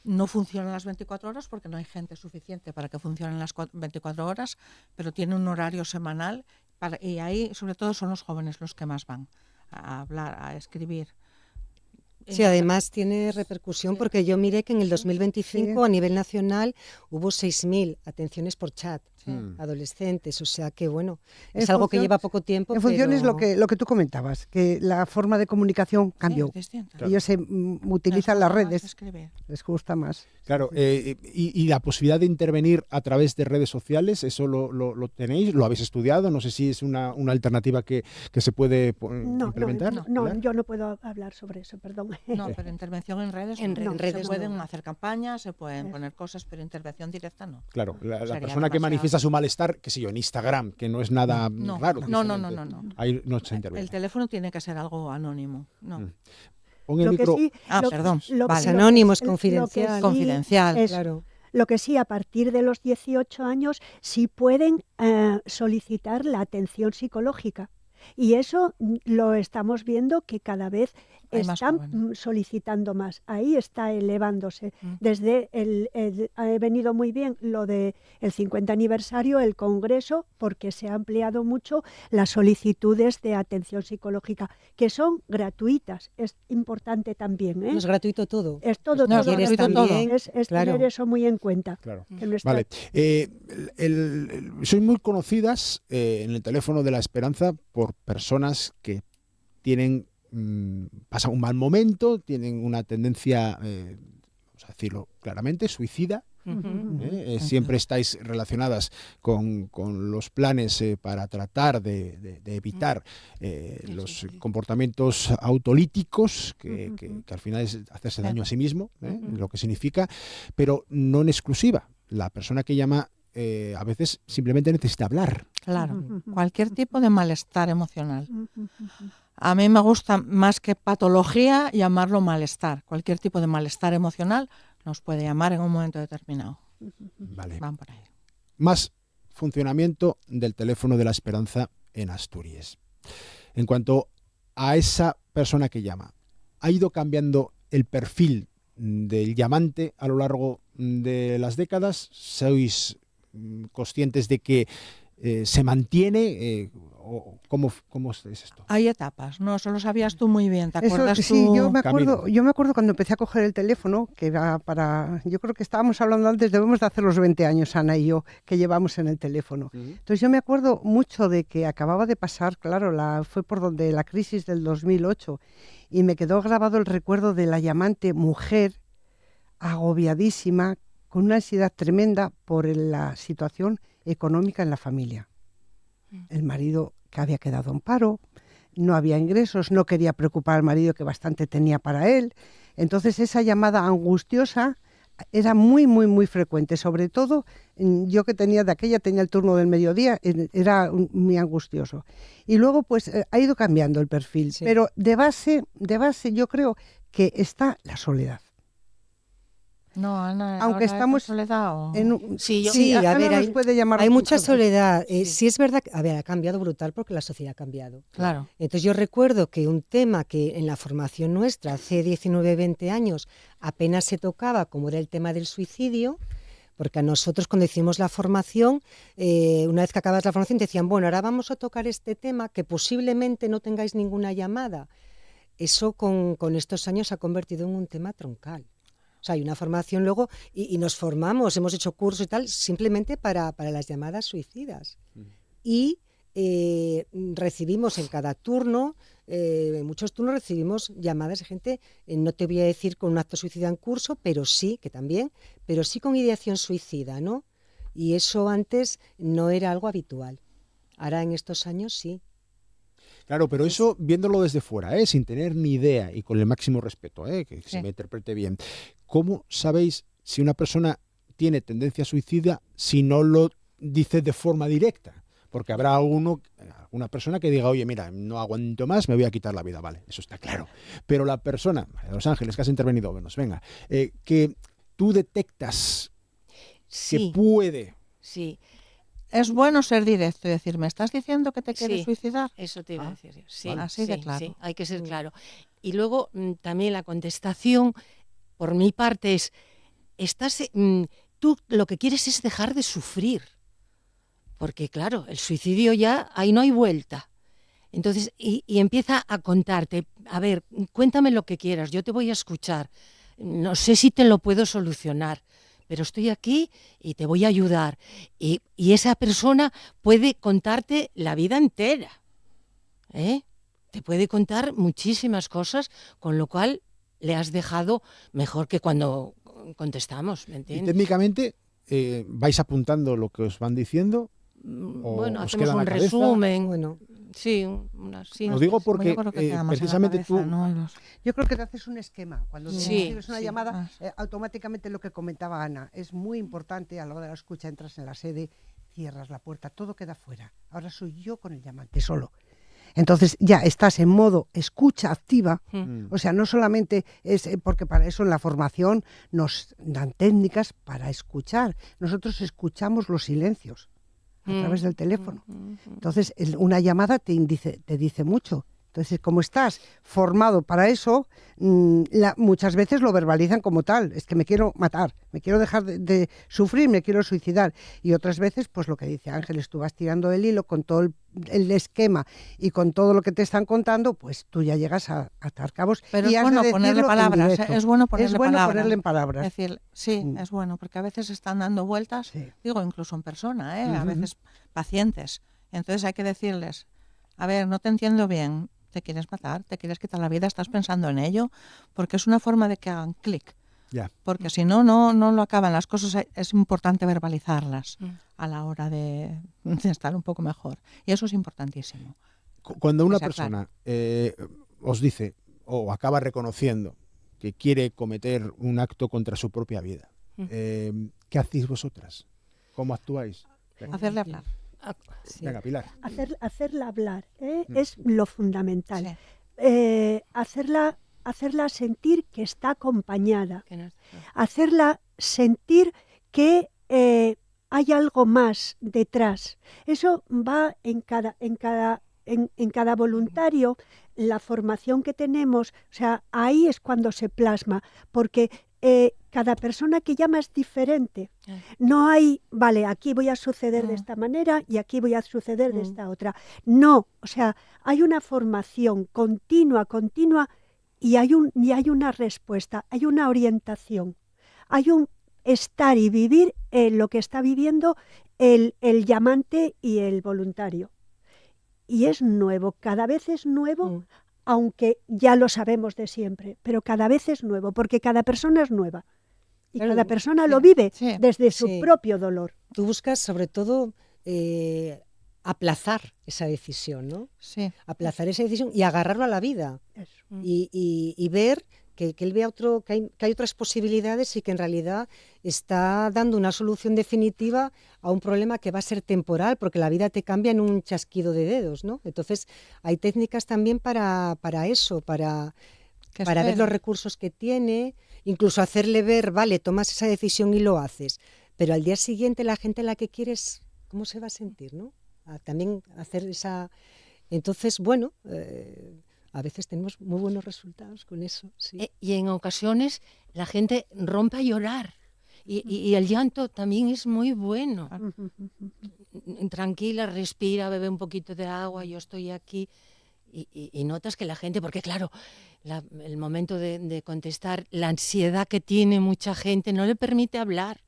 No funciona las 24 horas porque no hay gente suficiente para que funcionen las 24 horas, pero tiene un horario semanal y ahí sobre todo son los jóvenes los que más van a hablar, a escribir.
Sí, además tiene repercusión porque yo miré que en el 2025 a nivel nacional hubo 6.000 atenciones por chat adolescentes, o sea que bueno, es algo que lleva poco tiempo.
En función es lo que tú comentabas, que la forma de comunicación cambió. Ellos se utilizan las redes, les gusta más.
Claro, y la posibilidad de intervenir a través de redes sociales, ¿eso lo tenéis? ¿Lo habéis estudiado? No sé si es una alternativa que se puede implementar.
No, yo no puedo hablar sobre eso, perdón.
No, pero intervención en redes,
redes
se pueden hacer campañas, se pueden poner cosas, pero intervención directa no.
Claro, la persona que manifiesta su malestar, qué sé yo, en Instagram, que no es nada raro.
No.
Ahí no se interviene.
El teléfono tiene que ser algo anónimo. No.
Pon el micro.
Perdón.
Vale. Anónimos, confidencial.
Confidencial.
Claro.
Lo que sí, a partir de los 18 años, sí pueden solicitar la atención psicológica. Y eso lo estamos viendo que cada vez están solicitando más. Ahí está elevándose. Desde ha venido muy bien lo del 50 aniversario, el Congreso, porque se ha ampliado mucho las solicitudes de atención psicológica, que son gratuitas. Es importante también.
No es gratuito todo.
Es todo.
No,
todo.
Es todo.
Es
claro.
tener eso muy en cuenta.
Claro.
Vale.
Sois muy conocidas en el teléfono de la Esperanza por personas que pasan un mal momento, tienen una tendencia, vamos a decirlo claramente, suicida. Siempre estáis relacionadas con los planes para tratar de evitar los comportamientos autolíticos, que al final es hacerse daño a sí mismo, lo que significa, pero no en exclusiva. La persona que llama a veces simplemente necesita hablar.
Claro, cualquier tipo de malestar emocional. A mí me gusta más que patología llamarlo malestar. Cualquier tipo de malestar emocional nos puede llamar en un momento determinado.
Vale.
Van por ahí.
Más funcionamiento del teléfono de la Esperanza en Asturias. En cuanto a esa persona que llama, ¿ha ido cambiando el perfil del llamante a lo largo de las décadas? ¿Sois conscientes de que se mantiene? ¿Cómo es esto?
Hay etapas, ¿no? Eso lo sabías tú muy bien, ¿te acuerdas
sí,
tú?
yo me acuerdo cuando empecé a coger el teléfono, que era yo creo que estábamos hablando antes, debemos de hacer los 20 años, Ana y yo, que llevamos en el teléfono. Entonces yo me acuerdo mucho de que acababa de pasar, claro, fue por donde la crisis del 2008, y me quedó grabado el recuerdo de la llamante mujer agobiadísima, con una ansiedad tremenda por la situación económica en la familia. El marido que había quedado en paro, no había ingresos, no quería preocupar al marido que bastante tenía para él. Entonces esa llamada angustiosa era muy, muy, muy frecuente. Sobre todo yo que tenía el turno del mediodía, era muy angustioso. Y luego pues ha ido cambiando el perfil, sí. Pero de base yo creo que está la soledad.
No, Ana,
aunque estamos
soledad o...
Sí, a ver, hay mucha soledad. Sí es verdad que, ha cambiado brutal porque la sociedad ha cambiado.
Claro.
Entonces yo recuerdo que un tema que en la formación nuestra hace 19, 20 años apenas se tocaba, como era el tema del suicidio, porque a nosotros cuando hicimos la formación, una vez que acabas la formación te decían, bueno, ahora vamos a tocar este tema que posiblemente no tengáis ninguna llamada. Eso con estos años se ha convertido en un tema troncal. O sea, hay una formación luego y nos formamos, hemos hecho cursos y tal, simplemente para las llamadas suicidas. Y recibimos en cada turno, en muchos turnos recibimos llamadas de gente, no te voy a decir con un acto suicida en curso, pero sí con ideación suicida, ¿no? Y eso antes no era algo habitual. Ahora en estos años sí.
Claro, pero eso viéndolo desde fuera, sin tener ni idea y con el máximo respeto, que se me interprete bien. ¿Cómo sabéis si una persona tiene tendencia suicida si no lo dice de forma directa? Porque habrá alguna persona que diga, oye, mira, no aguanto más, me voy a quitar la vida. Vale, eso está claro. Pero la persona, de Los Ángeles, que has intervenido, venga, que tú detectas que puede...
Sí.
Es bueno ser directo y decir, ¿me estás diciendo que te quieres suicidar?
Eso te iba a decir yo. Sí,
así de claro.
Sí, hay que ser claro. Y luego también la contestación, por mi parte, es, tú lo que quieres es dejar de sufrir. Porque claro, el suicidio ya, ahí no hay vuelta. Entonces, y empieza a contarte, a ver, cuéntame lo que quieras, yo te voy a escuchar. No sé si te lo puedo solucionar, pero estoy aquí y te voy a ayudar. Y esa persona puede contarte la vida entera, ¿eh? Te puede contar muchísimas cosas, con lo cual le has dejado mejor que cuando contestamos, ¿me entiendes?
Y técnicamente, ¿vais apuntando lo que os van diciendo?
Bueno, hacemos un resumen. Bueno, sí,
Lo digo porque precisamente tú...
Yo creo que te haces un esquema. Cuando recibes una llamada, automáticamente lo que comentaba Ana, es muy importante a la hora de la escucha, entras en la sede, cierras la puerta, todo queda fuera. Ahora soy yo con el llamante solo. Entonces ya estás en modo escucha activa, o sea, no solamente es porque para eso en la formación nos dan técnicas para escuchar. Nosotros escuchamos los silencios a través del teléfono. Entonces, una llamada te dice mucho. Entonces, como estás formado para eso, muchas veces lo verbalizan como tal. Es que me quiero matar, me quiero dejar de sufrir, me quiero suicidar. Y otras veces, pues lo que dice Ángeles, tú vas tirando el hilo con todo el esquema y con todo lo que te están contando, pues tú ya llegas a atar cabos.
Pero
y
es bueno ponerle palabras, es bueno ponerle
en palabras.
Es decir, es bueno, porque a veces están dando vueltas, digo, incluso en persona, a veces pacientes. Entonces hay que decirles, a ver, no te entiendo bien, ¿te quieres matar? ¿Te quieres quitar la vida? ¿Estás pensando en ello? Porque es una forma de que hagan clic. Porque si no lo acaban las cosas. Es importante verbalizarlas a la hora de estar un poco mejor. Y eso es importantísimo.
Cuando una persona os dice o acaba reconociendo que quiere cometer un acto contra su propia vida, ¿qué hacéis vosotras? ¿Cómo actuáis?
Hacerle hablar.
Venga, Pilar.
Hacerla hablar, es lo fundamental. Sí. Hacerla sentir que está acompañada. Hacerla sentir que hay algo más detrás. Eso va en cada voluntario. La formación que tenemos, o sea, ahí es cuando se plasma, porque cada persona que llama es diferente. No hay, vale, aquí voy a suceder de esta manera y aquí voy a suceder de esta otra. No, o sea, hay una formación continua y hay una respuesta, hay una orientación, hay un estar y vivir lo que está viviendo el llamante y el voluntario. Y es nuevo, cada vez es nuevo, aunque ya lo sabemos de siempre, pero cada vez es nuevo, porque cada persona es nueva. Y cada persona lo vive desde su propio dolor.
Tú buscas, sobre todo, aplazar esa decisión, ¿no?
Sí.
Aplazar esa decisión y agarrarlo a la vida. Y ver que él vea que hay otras posibilidades y que en realidad está dando una solución definitiva a un problema que va a ser temporal, porque la vida te cambia en un chasquido de dedos, ¿no? Entonces hay técnicas también para eso, para ver los recursos que tiene, incluso hacerle ver, vale, tomas esa decisión y lo haces, pero al día siguiente la gente a la que quieres, ¿cómo se va a sentir, no? También hacer esa... Entonces, bueno... a veces tenemos muy buenos resultados con eso. Sí.
Y en ocasiones la gente rompe a llorar. Y el llanto también es muy bueno. Tranquila, respira, bebe un poquito de agua, yo estoy aquí. Y notas que la gente, porque claro, el momento de contestar, la ansiedad que tiene mucha gente no le permite hablar.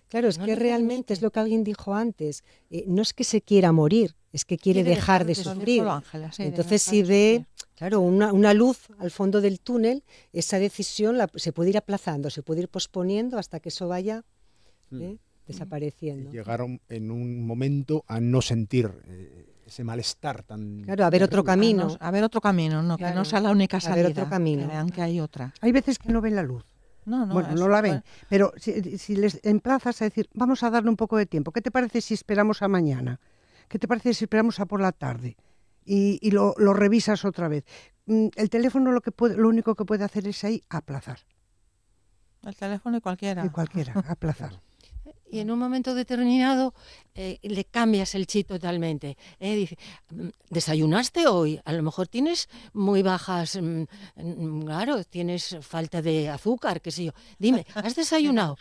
Claro, es que realmente es lo que alguien dijo antes. No es que se quiera morir, es que quiere dejar de sufrir. Entonces si ve, claro, una luz al fondo del túnel, esa decisión se puede ir aplazando, se puede ir posponiendo hasta que eso vaya desapareciendo.
Llegaron en un momento a no sentir ese malestar tan...
Claro, a ver otro camino.
A ver otro camino, no, claro, que no sea la única salida.
A ver otro camino.
Que vean que hay otra.
Hay veces que no ven la luz. No la ven, pero si les emplazas a decir, vamos a darle un poco de tiempo, ¿qué te parece si esperamos a mañana? ¿qué te parece si esperamos a por la tarde? Y lo revisas otra vez. El teléfono lo único que puede hacer es ahí aplazar.
El teléfono y cualquiera.
Y cualquiera, aplazar.
Y en un momento determinado le cambias el chip totalmente. Dice, ¿desayunaste hoy? A lo mejor tienes muy bajas, claro, tienes falta de azúcar, qué sé yo. Dime, ¿has desayunado?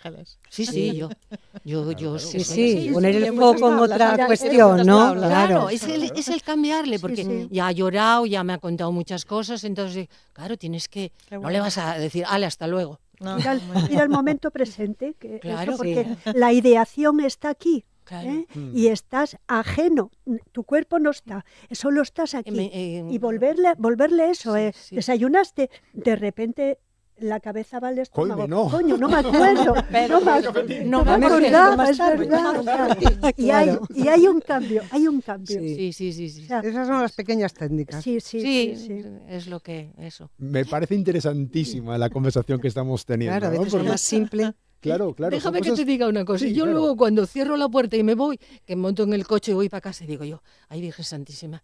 Sí, yo
Sí, poner el foco en otra cuestión, ¿no?
Claro, es el cambiarle, porque ya ha llorado, ya me ha contado muchas cosas, entonces, claro, tienes que, no le vas a decir, ale, hasta luego.
No, ir al momento presente,
Claro,
porque la ideación está aquí.
Claro.
Y estás ajeno, tu cuerpo no está, solo estás aquí. Y volverle eso,
sí.
desayunaste, de repente la cabeza va al estómago.
No.
Coño, no me acuerdo. no me acordaba, es verdad. Y hay un cambio,
Sí.
O sea,
Esas son las pequeñas técnicas.
Sí.
Es lo que, eso.
Me parece interesantísima la conversación que estamos teniendo.
Claro, a veces
¿no?
lo más simple.
Claro.
Déjame
son
que te diga una cosa.
Sí,
Yo
claro.
luego cuando cierro la puerta y me voy, que monto en el coche y voy para casa y digo yo, ay Virgen Santísima,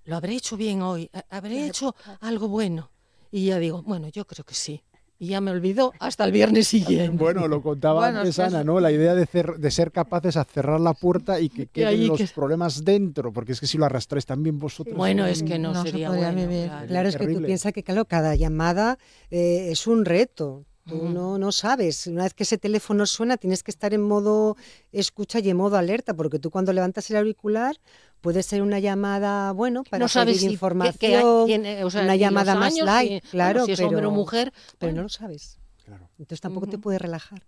lo habré hecho bien hoy, habré hecho algo bueno. Y ya digo, bueno, yo creo que sí. Y ya me olvidó hasta el viernes siguiente.
Bueno, lo contaba antes Ana, ¿no? La idea de ser capaces de cerrar la puerta y que queden los problemas dentro, porque es que si lo arrastráis también vosotros...
Bueno, es que no
se
sería
podría
bueno.
vivir.
Claro, es que tú
Terrible.
piensas que cada llamada es un reto. Tú no sabes. Una vez que ese teléfono suena, tienes que estar en modo escucha y en modo alerta, porque tú cuando levantas el auricular puede ser una llamada, bueno, para
no sabes
pedir
si
información, una llamada más light, claro,
si es hombre o mujer,
pero no lo sabes.
Claro.
Entonces tampoco te puedes relajar.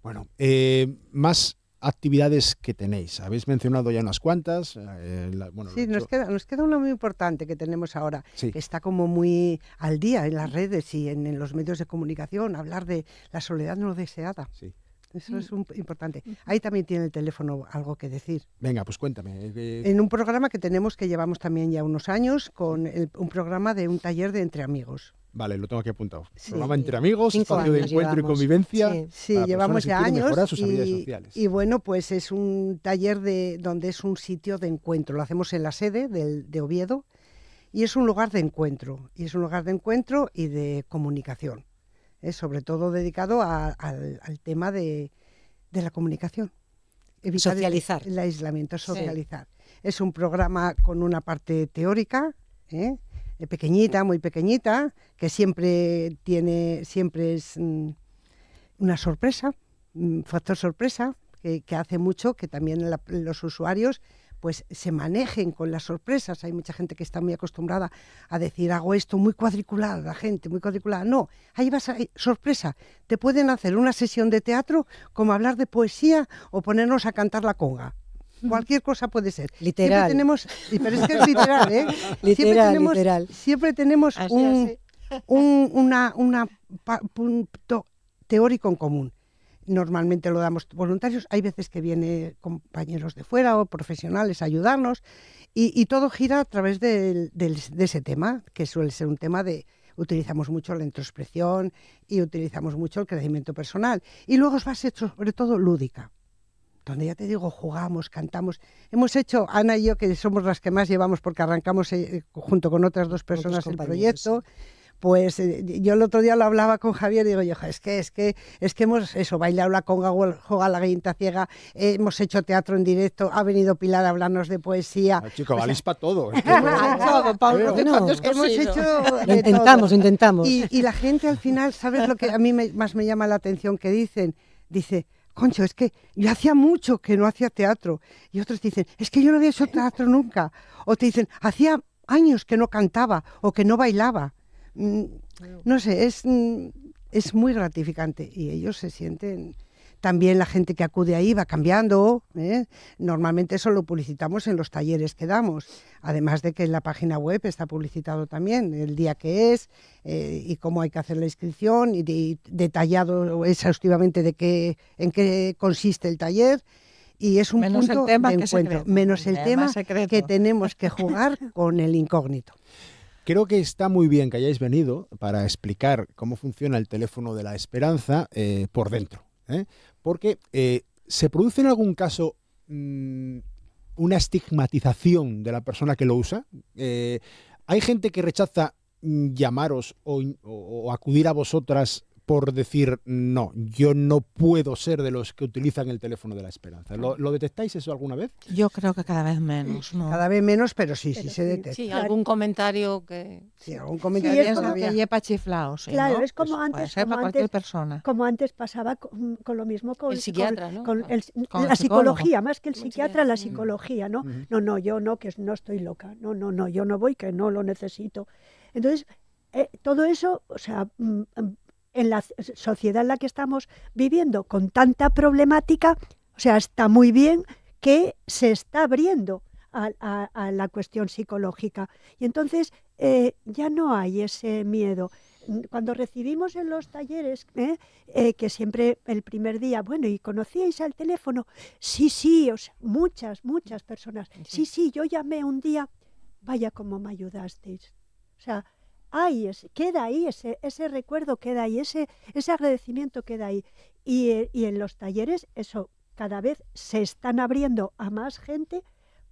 Bueno, más actividades que tenéis. Habéis mencionado ya unas cuantas.
Sí, nos queda una muy importante que tenemos ahora,
Sí.
que está como muy al día en las redes y en los medios de comunicación, hablar de la soledad no deseada.
Sí.
Eso es importante. Ahí también tiene el teléfono algo que decir.
Venga, pues cuéntame.
En un programa que llevamos también ya unos años, con un programa de un taller de entre amigos.
Vale, lo tengo aquí apuntado.
Sí.
Programa Entre Amigos,
5
espacio de
años
encuentro
llevamos.
y convivencia.
Sí.
Sí,
para
llevamos
personas que
ya
quieren mejorar
años
sus habilidades sociales.
y bueno, pues es un taller donde es un sitio de encuentro. Lo hacemos en la sede de Oviedo y es un lugar de encuentro. Y es un lugar de encuentro y de comunicación. Sobre todo dedicado al tema de la comunicación. Evitar
Socializar.
el aislamiento, socializar. Es un programa con una parte teórica, pequeñita, muy pequeñita, que siempre es una sorpresa, un factor sorpresa, que hace mucho que también los usuarios pues se manejen con las sorpresas. Hay mucha gente que está muy acostumbrada a decir, hago esto muy cuadriculada, la gente muy cuadriculada. No, ahí vas a sorpresa. Te pueden hacer una sesión de teatro como hablar de poesía o ponernos a cantar la conga. Cualquier cosa puede ser.
Literal.
Pero es que es literal, ¿eh?
Literal.
Siempre tenemos un punto teórico en común. Normalmente lo damos voluntarios, hay veces que vienen compañeros de fuera o profesionales a ayudarnos y todo gira a través de ese tema, que suele ser un tema utilizamos mucho la introspección y utilizamos mucho el crecimiento personal. Y luego es base sobre todo lúdica, donde ya te digo, jugamos, cantamos. Hemos hecho, Ana y yo, que somos las que más llevamos porque arrancamos junto con otras dos personas el proyecto. Pues yo el otro día lo hablaba con Javier y digo yo, es que hemos bailado la conga, jugado la gallina ciega, hemos hecho teatro en directo, ha venido Pilar a hablarnos de poesía.
Chico, valís para todo.
Hemos hecho
Lo intentamos.
Y la gente al final, ¿sabes lo que a mí más me llama la atención? Que dice, concho, es que yo hacía mucho que no hacía teatro. Y otros dicen, es que yo no había hecho teatro nunca. O te dicen, hacía años que no cantaba o que no bailaba. No sé, es muy gratificante y ellos se sienten... También la gente que acude ahí va cambiando, ¿eh? Normalmente eso lo publicitamos en los talleres que damos, además de que en la página web está publicitado también el día que es y cómo hay que hacer la inscripción y detallado exhaustivamente en qué consiste el taller. Y es un punto de encuentro, menos el tema que tenemos que jugar con el incógnito.
Creo que está muy bien que hayáis venido para explicar cómo funciona el teléfono de la esperanza por dentro, porque ¿se produce en algún caso una estigmatización de la persona que lo usa. Hay gente que rechaza llamaros o acudir a vosotras por decir, no, yo no puedo ser de los que utilizan el teléfono de la esperanza. ¿Lo detectáis eso alguna vez?
Yo creo que cada vez menos, ¿no?
Cada vez menos, pero sí se detecta.
Sí, algún comentario que...
Sí, algún comentario
Sí,
todavía.
que lleva chiflado, sí,
Claro,
¿no?
es como
Pues
antes,
puede ser
como
para cualquier
antes,
persona.
como antes pasaba con lo mismo con
El psiquiatra, ¿no?
con
Con el
la
psicólogo.
psicología, más que el
Con el
psiquiatra, la
psiquiatra.
psicología, ¿no? No, yo no, que no estoy loca, no, yo no voy, que no lo necesito. Entonces, todo eso, o sea, en la sociedad en la que estamos viviendo con tanta problemática, o sea, está muy bien que se está abriendo a la cuestión psicológica. Y entonces ya no hay ese miedo. Cuando recibimos en los talleres, que siempre el primer día, bueno, ¿y conocíais al teléfono? Sí, o sea, muchas personas. Sí, yo llamé un día, vaya como me ayudasteis. O sea, queda ahí, ese recuerdo queda ahí, ese agradecimiento queda ahí. Y en los talleres, eso, cada vez se están abriendo a más gente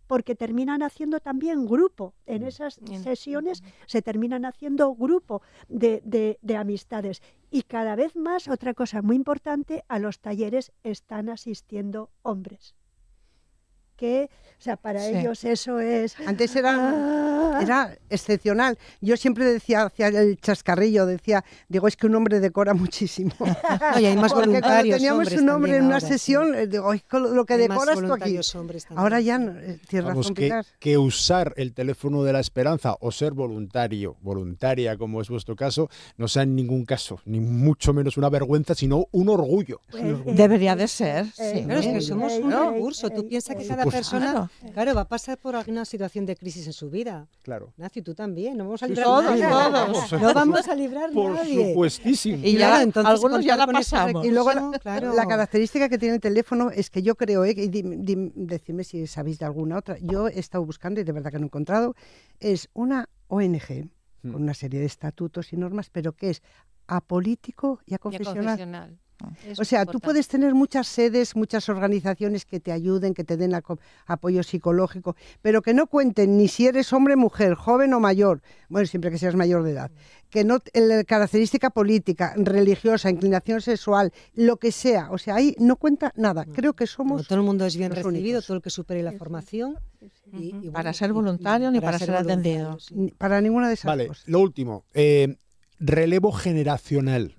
porque terminan haciendo también grupo. En esas sesiones se terminan haciendo grupo de amistades. Y cada vez más, otra cosa muy importante, a los talleres están asistiendo hombres. Que, o sea, para ellos eso es...
Antes era excepcional. Yo siempre decía, hacía el chascarrillo, digo, es que un hombre decora muchísimo.
Oye, hay más
porque
voluntarios
cuando teníamos
hombres
un hombre en una
ahora,
sesión, digo, es lo que
hay más
decoras tú aquí.
voluntarios hombres también.
Ahora ya no, tienes
Vamos,
razón, Pilar.
que usar el teléfono de la esperanza o ser voluntaria, como es vuestro caso, no sea en ningún caso, ni mucho menos una vergüenza, sino un orgullo.
Debería de ser, sí.
Claro, es que somos un recurso. Tú piensas que cada persona,
Claro.
va a pasar por alguna situación de crisis en su vida.
Claro.
Nacio, tú también. No vamos a librar
Todos,
nadie.
todos.
No vamos a librar
Por
nadie.
supuestísimo.
Y
Claro,
ya,
entonces,
algunos ya la
contar con ese
pasamos.
Y luego
claro.
la característica que tiene el teléfono es que yo creo, y decidme si sabéis de alguna otra, yo he estado buscando y de verdad que no he encontrado, es una ONG con una serie de estatutos y normas, pero que es apolítico y aconfesional. O sea, tú puedes tener muchas sedes, muchas organizaciones que te ayuden, que te den apoyo psicológico, pero que no cuenten ni si eres hombre, mujer, joven o mayor, bueno, siempre que seas mayor de edad, que no característica política, religiosa, inclinación sexual, lo que sea, o sea, ahí no cuenta nada. Creo que somos
No, todo el mundo es bien
los
recibido,
únicos.
todo el que supere la formación. Y
Para
bueno,
ser voluntario ni para ser atendido.
voluntario, sí.
para ninguna de esas
Vale,
cosas.
lo último. Relevo generacional.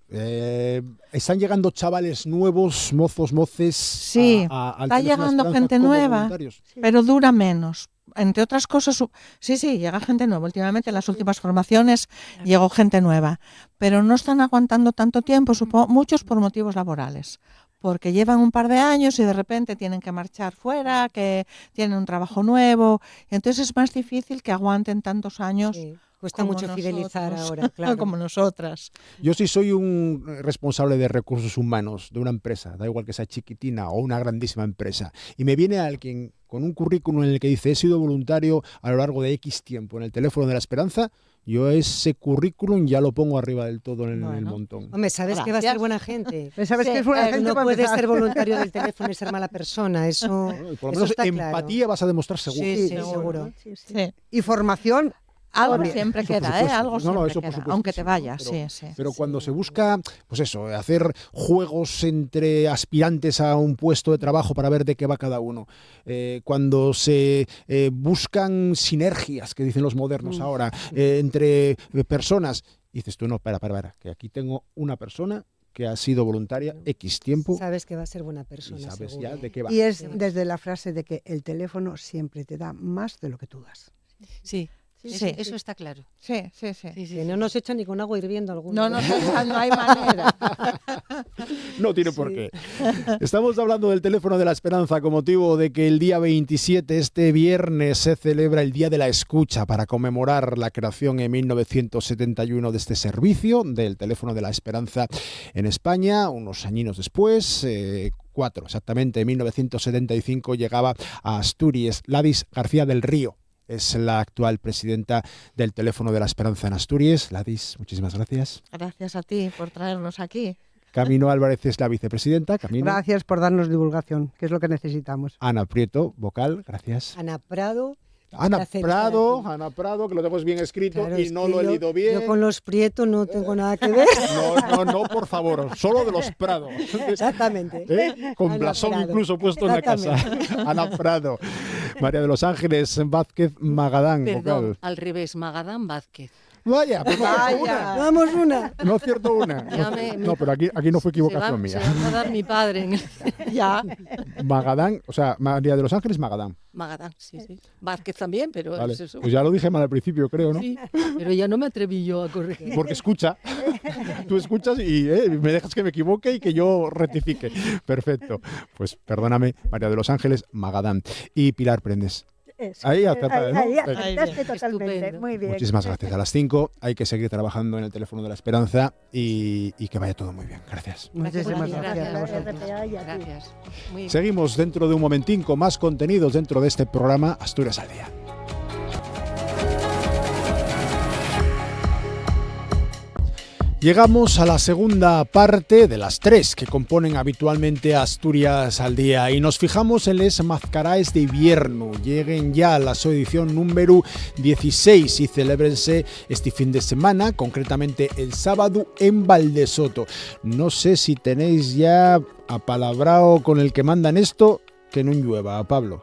Están llegando chavales nuevos, moces.
Sí,
al
está
teléfono
llegando
Esperanza
gente
como
nueva,
voluntarios.
pero dura menos. Entre otras cosas, sí, llega gente nueva. Últimamente en las últimas formaciones llegó gente nueva, pero no están aguantando tanto tiempo, supongo, muchos por motivos laborales, porque llevan un par de años y de repente tienen que marchar fuera, que tienen un trabajo nuevo, y entonces es más difícil que aguanten tantos años.
Sí, cuesta
como
mucho fidelizar
nosotros,
ahora, claro.
como nosotras.
Yo sí soy un responsable de recursos humanos de una empresa, da igual que sea chiquitina o una grandísima empresa, y me viene alguien con un currículum en el que dice he sido voluntario a lo largo de X tiempo en el teléfono de la esperanza, yo ese currículum ya lo pongo arriba del todo en el montón.
Hombre, sabes que va a ser buena gente.
¿Sabes que es buena gente
No
para
puedes
empezar?
ser voluntario del teléfono y ser mala persona. Eso,
Por lo
eso
menos
está
empatía
claro.
vas a demostrar seguro.
Sí,
Sí,
seguro.
Sí.
Y formación.
Algo
Bien,
siempre
eso por
queda,
supuesto.
algo
No,
siempre
eso por
queda,
supuesto,
aunque te
sí,
vayas,
pero-
sí.
Pero cuando se busca, pues eso, hacer juegos entre aspirantes a un puesto de trabajo para ver de qué va cada uno, cuando se buscan sinergias, que dicen los modernos ahora, entre personas, dices tú, no, para, que aquí tengo una persona que ha sido voluntaria X tiempo
Sabes que va a ser buena persona.
y sabes
seguro.
ya de qué va.
Y es desde la frase de que el teléfono siempre te da más de lo que tú das.
Sí,
Sí.
eso está claro.
Sí.
Que no nos echan ni con agua hirviendo alguno.
No hay manera.
No tiene por qué. Estamos hablando del teléfono de la esperanza con motivo de que el día 27, este viernes, se celebra el Día de la Escucha para conmemorar la creación en 1971 de este servicio del teléfono de la esperanza en España. Unos añinos después, 4 exactamente, en 1975 llegaba a Asturias Ladis García del Río. Es la actual presidenta del Teléfono de la Esperanza en Asturias. Ladis, muchísimas gracias.
Gracias a ti por traernos aquí.
Camino Álvarez es la vicepresidenta. Camino.
Gracias por darnos divulgación, que es lo que necesitamos.
Ana Prieto, vocal, gracias.
Ana Prado.
Ana Prado, que lo tenemos bien escrito,
Claro,
y no lo he leído bien.
Yo con los Prieto no tengo nada que ver.
No, por favor, solo de los Prado.
Exactamente.
Con
Ana
blasón
Prado.
incluso puesto en la casa. Ana Prado. María de los Ángeles Vázquez Magadán,
Perdón,
vocal.
al revés, Magadán Vázquez.
Vaya, pues
Vamos una.
no acierto una. No, pero aquí no fue equivocación mía.
Se va a enfadar mi padre. Ya.
Magadán, o sea, María de los Ángeles Magadán.
Magadán, sí. Vázquez también, pero
Vale.
es eso.
Pues ya lo dije mal al principio, creo, ¿no?
Sí, pero ya no me atreví yo a corregir.
Porque escucha. Tú escuchas y me dejas que me equivoque y que yo rectifique. Perfecto. Pues perdóname, María de los Ángeles Magadán. Y Pilar Prendes.
Eso.
Ahí acertaste, ¿no?
Ahí
Venga.
acertaste totalmente.
Estupendo.
Muy bien.
Muchísimas gracias. A las 5 hay que seguir trabajando en el teléfono de la esperanza y que vaya todo muy bien. Gracias.
Muchísimas
Gracias.
gracias a vosotros.
RPA y a ti.
Gracias. Muy bien.
Seguimos dentro de un momentín con más contenidos dentro de este programa Asturias al Día. Llegamos a la segunda parte de las 3 que componen habitualmente Asturias al Día y nos fijamos en les Mazcaraes de invierno. Lleguen ya a la su edición número 16 y celébrense este fin de semana, concretamente el sábado en Valdesoto. No sé si tenéis ya apalabrado con el que mandan esto, que no llueva, Pablo.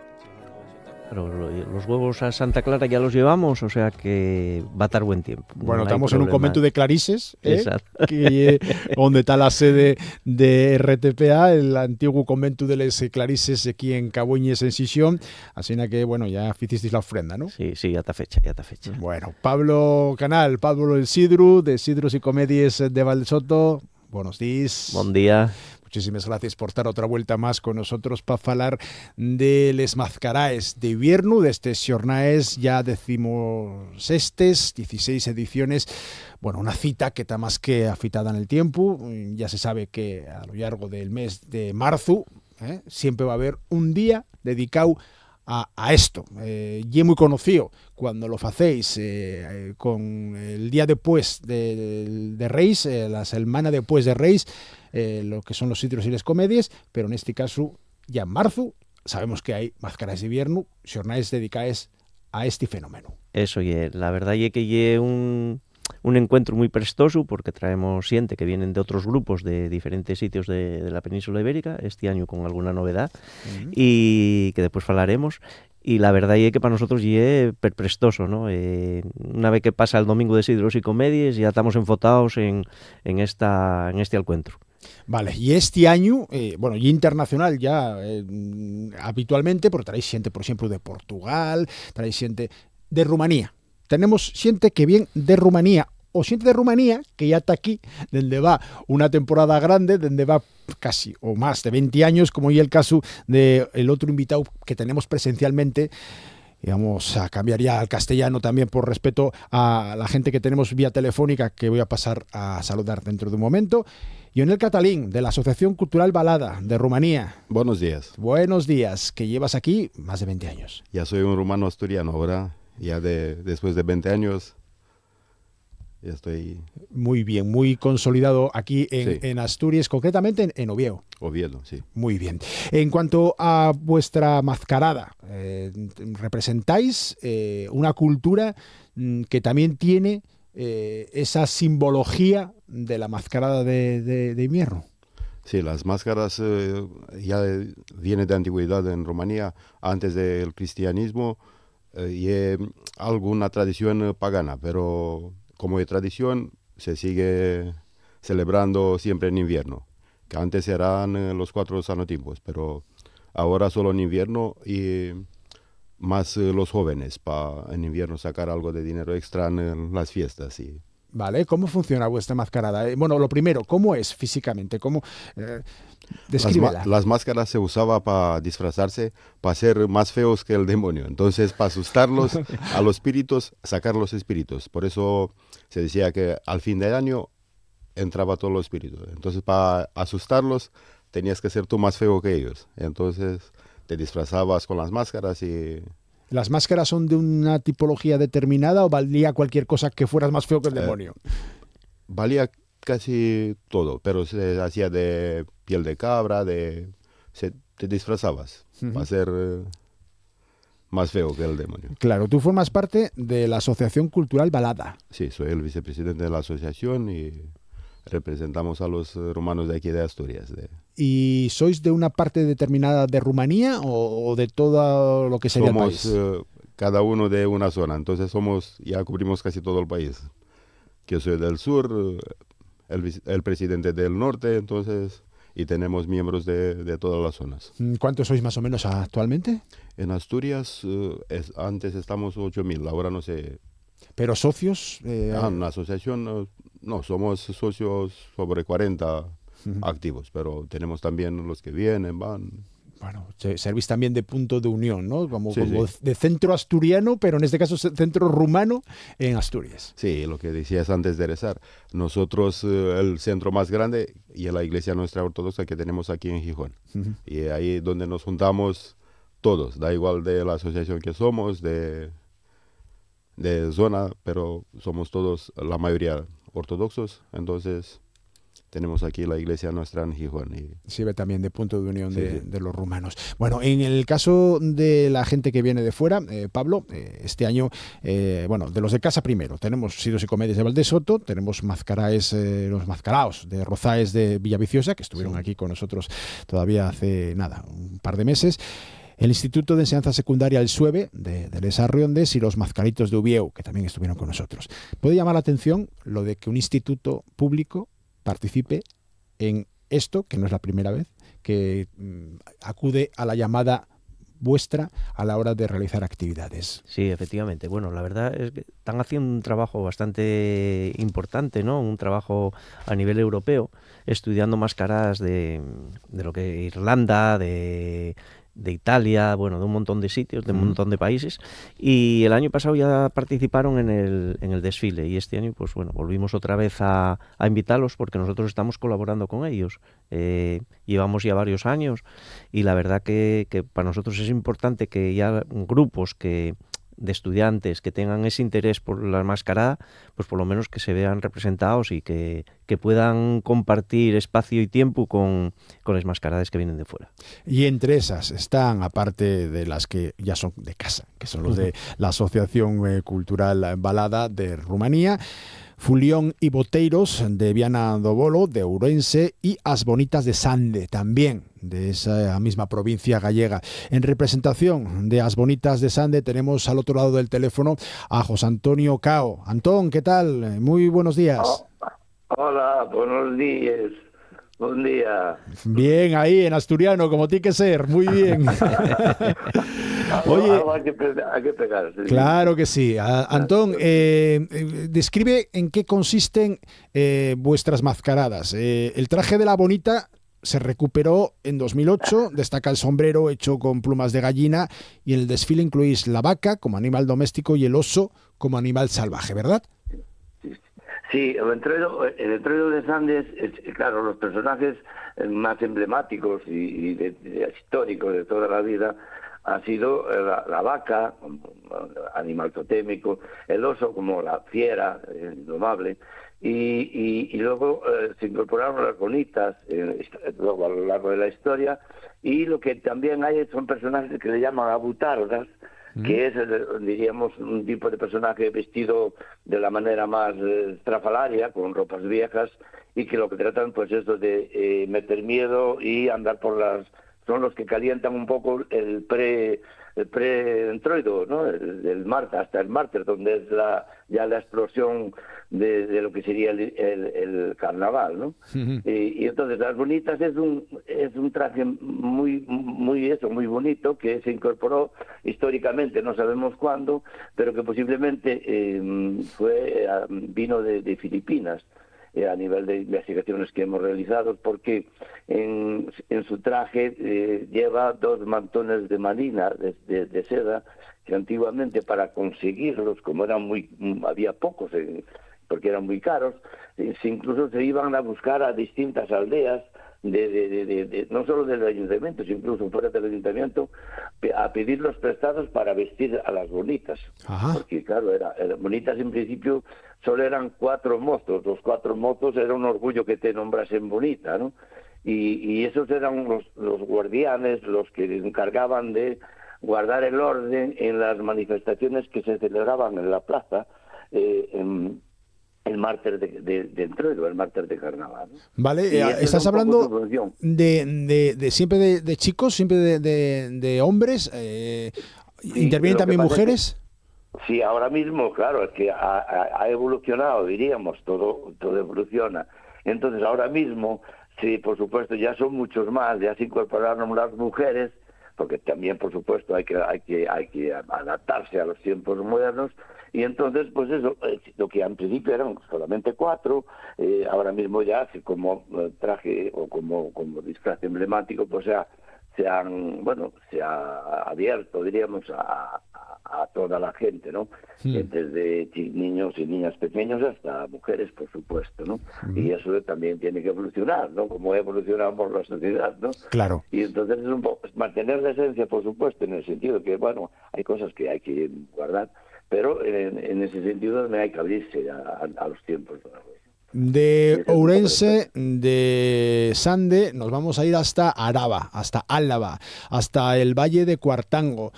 Pero los huevos a Santa Clara ya los llevamos, o sea que va a estar buen tiempo.
Bueno,
No hay
estamos en un
problema.
convento de Clarises,
Exacto.
que, donde está la sede de RTPA, el antiguo convento de les Clarises aquí en Cabuñes, en Sisión. Así que, bueno, ya hicisteis la ofrenda, ¿no?
Sí, ya está fecha.
Bueno, Pablo Canal, Pablo El Sidru, de Sidros y Comedies de Valdesoto. Buenos días.
Buen día.
Muchísimas gracias por estar otra vuelta más con nosotros para hablar de les Mazcaraes de invierno, de estos xornaes ya decimos 16 ediciones. Bueno, una cita que está más que afitada en el tiempo. Ya se sabe que a lo largo del mes de marzo siempre va a haber un día dedicado a esto. Y es muy conocido cuando lo facéis con el día después de Reis, la semana después de Reis, lo que son los sitios y las comedias, pero en este caso, ya en marzo, sabemos que hay Mazcaraes de invierno, xornais dedicadas a este fenómeno.
Eso, la verdad es que es un encuentro muy prestoso porque traemos gente que vienen de otros grupos de diferentes sitios de la península ibérica, este año con alguna novedad, y que después hablaremos. Y la verdad es que para nosotros es prestoso, ¿no? Una vez que pasa el domingo de Sidros y Comedies, ya estamos enfocados en este encuentro.
Vale, y este año, bueno, y internacional ya habitualmente, porque traéis gente, por ejemplo, de Portugal, traéis gente de Rumanía. Tenemos gente que viene de Rumanía, o gente de Rumanía que ya está aquí, donde va una temporada grande, donde va casi o más de 20 años, como ya el caso del otro invitado que tenemos presencialmente. Y vamos a cambiar ya al castellano también por respeto a la gente que tenemos vía telefónica, que voy a pasar a saludar dentro de un momento. Ionel Catalín, de la Asociación Cultural Balada de Rumanía.
Buenos días.
Buenos días, que llevas aquí más de 20 años.
Ya soy un rumano asturiano ahora, ya después de 20 años. Ya estoy...
Muy bien, muy consolidado aquí
Sí.
en Asturias, concretamente en Oviedo.
Oviedo, sí.
Muy bien. En cuanto a vuestra mazcarada, representáis una cultura que también tiene esa simbología de la mascarada de invierno.
Sí, las máscaras ya vienen de antigüedad en Rumanía, antes del cristianismo, y alguna tradición pagana, pero como de tradición se sigue celebrando siempre en invierno, que antes eran los 4 sanotimpos, pero ahora solo en invierno y más los jóvenes para en invierno sacar algo de dinero extra en las fiestas. Y...
Vale, ¿cómo funciona vuestra mascarada? Bueno, lo primero, ¿cómo es físicamente? ¿Cómo, descríbela.
Las máscaras se usaba para disfrazarse, para ser más feos que el demonio. Entonces, para asustarlos a los espíritus, sacar los espíritus. Por eso se decía que al fin de año entraba todos los espíritus. Entonces, para asustarlos, tenías que ser tú más feo que ellos. Entonces, te disfrazabas con las máscaras y...
¿Las máscaras son de una tipología determinada o valía cualquier cosa que fueras más feo que el demonio?
Valía casi todo, pero se hacía de piel de cabra, te disfrazabas para ser más feo que el demonio.
Claro, tú formas parte de la Asociación Cultural Balada.
Sí, soy el vicepresidente de la asociación y representamos a los rumanos de aquí de Asturias.
¿Y sois de una parte determinada de Rumanía o de todo lo que sería el país?
Somos cada uno de una zona, entonces ya cubrimos casi todo el país. Yo soy del sur, el presidente del norte, entonces, y tenemos miembros de todas las zonas.
¿Cuántos sois más o menos actualmente?
En Asturias antes estamos 8.000, ahora no sé.
¿Pero socios?
En la asociación no, somos socios sobre 40 activos, pero tenemos también los que vienen, van.
Bueno, servís también de punto de unión, ¿no? Como
Sí.
de centro asturiano, pero en este caso centro rumano en Asturias.
Sí, lo que decías antes de rezar. Nosotros, el centro más grande y la iglesia nuestra ortodoxa que tenemos aquí en Gijón. Y ahí donde nos juntamos todos, da igual de la asociación que somos, de zona, pero somos todos, la mayoría ortodoxos, entonces tenemos aquí la iglesia nuestra en Gijón.
Sirve también de punto de unión de los rumanos. Bueno, en el caso de la gente que viene de fuera, Pablo, este año, de los de casa primero, tenemos Siros y Comedias de Valdesoto, tenemos los Mazcaraos de Rozaes de Villaviciosa, que estuvieron aquí con nosotros todavía hace un par de meses. El Instituto de Enseñanza Secundaria El Sueve, de Les Arriondes, y los Mazcaritos de Ubieu, que también estuvieron con nosotros. Puede llamar la atención lo de que un instituto público participe en esto, que no es la primera vez, que acude a la llamada vuestra a la hora de realizar actividades.
Sí, efectivamente. Bueno, la verdad es que están haciendo un trabajo bastante importante, ¿no? Un trabajo a nivel europeo, estudiando máscaras de lo que Irlanda, de Italia, de un montón de sitios, de un montón de países, y el año pasado ya participaron en el desfile, y este año volvimos otra vez a invitarlos porque nosotros estamos colaborando con ellos. Llevamos ya varios años y la verdad que para nosotros es importante que ya grupos de estudiantes que tengan ese interés por la mascarada, pues por lo menos que se vean representados y que puedan compartir espacio y tiempo con las mascaradas que vienen de fuera.
Y entre esas están, aparte de las que ya son de casa, que son los de la Asociación Cultural Balada de Rumanía, Fulión y Boteiros de Viana do Bolo, de Ourense, y As Bonitas de Sande, también de esa misma provincia gallega. En representación de As Bonitas de Sande tenemos al otro lado del teléfono a José Antonio Cao. Antón, ¿qué tal? Muy buenos días.
Hola, buenos días. Buen día.
Bien, ahí en asturiano, como tiene que ser. Muy bien.
Oye, algo hay que pegar. Sí.
Claro que sí. Antón, describe en qué consisten vuestras mascaradas. El traje de la bonita se recuperó en 2008, destaca el sombrero hecho con plumas de gallina, y en el desfile incluís la vaca como animal doméstico y el oso como animal salvaje, ¿verdad?
Sí, el entroido de Sandes, claro, los personajes más emblemáticos y históricos de toda la vida ha sido la vaca, animal totémico, el oso como la fiera indomable, y luego se incorporaron las bonitas luego a lo largo de la historia, y lo que también hay son personajes que le llaman abutardas, que es, diríamos, un tipo de personaje vestido de la manera más estrafalaria, con ropas viejas, y que lo que tratan pues es de meter miedo y andar por las... Son los que calientan un poco el pre-entroido, ¿no? El mártir, hasta el mártir, donde es ya la explosión de lo que sería el carnaval, ¿no? Y entonces las bonitas es un traje muy bonito, que se incorporó históricamente, no sabemos cuándo, pero que posiblemente vino de Filipinas. A nivel de investigaciones que hemos realizado, porque en su traje lleva 2 mantones de marina de seda, que antiguamente para conseguirlos, como había pocos, porque eran muy caros, incluso se iban a buscar a distintas aldeas no solo del ayuntamiento, sino incluso fuera del ayuntamiento, a pedir los prestados para vestir a las bonitas.
Ajá.
Porque claro, bonitas en principio solo eran 4 mozos. Los 4 mozos era un orgullo que te nombrasen bonita, ¿no? Y esos eran los guardianes, los que se encargaban de guardar el orden en las manifestaciones que se celebraban en la plaza, el martes de Entroido, el martes de carnaval, ¿no?
Vale, estás hablando de siempre de chicos, siempre de hombres, ¿intervienen también mujeres?
Sí, ahora mismo, claro, es que ha evolucionado, diríamos, todo evoluciona. Entonces, ahora mismo, sí, por supuesto, ya son muchos más, ya se incorporaron las mujeres, porque también, por supuesto, hay que adaptarse a los tiempos modernos. Y entonces, pues eso, lo que en principio eran solamente 4, ahora mismo ya, como traje o como disfraz emblemático, pues se ha abierto, diríamos, a toda la gente, ¿no? Desde niños y niñas pequeños hasta mujeres, por supuesto, ¿no? Y eso también tiene que evolucionar, ¿no? Como evolucionamos la sociedad, ¿no?
Claro.
Y entonces es un poco mantener la esencia, por supuesto, en el sentido de que, bueno, hay cosas que hay que guardar, pero en ese sentido me hay que abrirse a los tiempos.
De Ourense, de Sande, nos vamos a ir hasta Araba, hasta Álava, hasta el Valle de Cuartango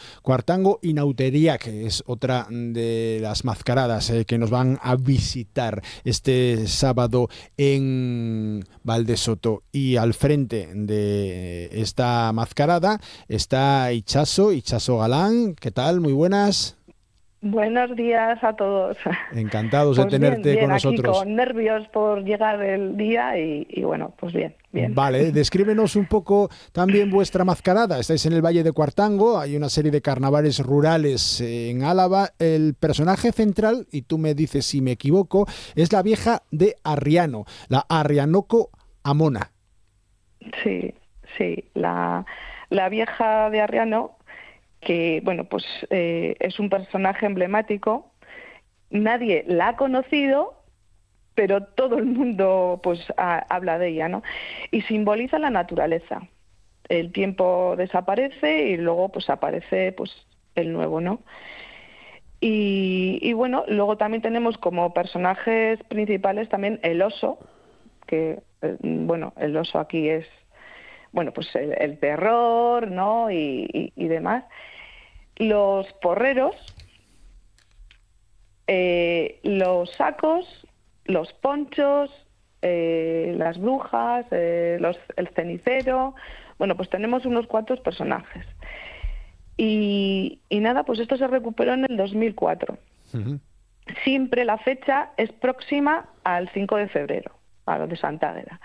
y Nautería, que es otra de las mascaradas que nos van a visitar este sábado en Valdesoto. Y al frente de esta mascarada está Itxaso Galán. ¿Qué tal? Muy buenas.
Buenos días a todos.
Encantados de tenerte
bien,
con nosotros.
Aquí con nervios por llegar el día y bueno, pues bien.
Vale, descríbenos un poco también vuestra mascarada. Estáis en el Valle de Cuartango, hay una serie de carnavales rurales en Álava. El personaje central, y tú me dices si me equivoco, es la vieja de Arriano, la Arrianoco Amona.
Sí, la vieja de Arriano, que bueno, pues es un personaje emblemático. Nadie la ha conocido, pero todo el mundo pues habla de ella, ¿no? Y simboliza la naturaleza. El tiempo desaparece y luego pues aparece pues el nuevo, ¿no? Y bueno, luego también tenemos como personajes principales también el oso, que bueno, el oso aquí es bueno, pues el terror, ¿no? Y demás. Los porreros, los sacos, los ponchos, las brujas, el cenicero. Bueno, pues tenemos unos cuantos personajes. Y nada, pues esto se recuperó en el 2004. Uh-huh. Siempre la fecha es próxima al 5 de febrero, a lo de Santa Águeda.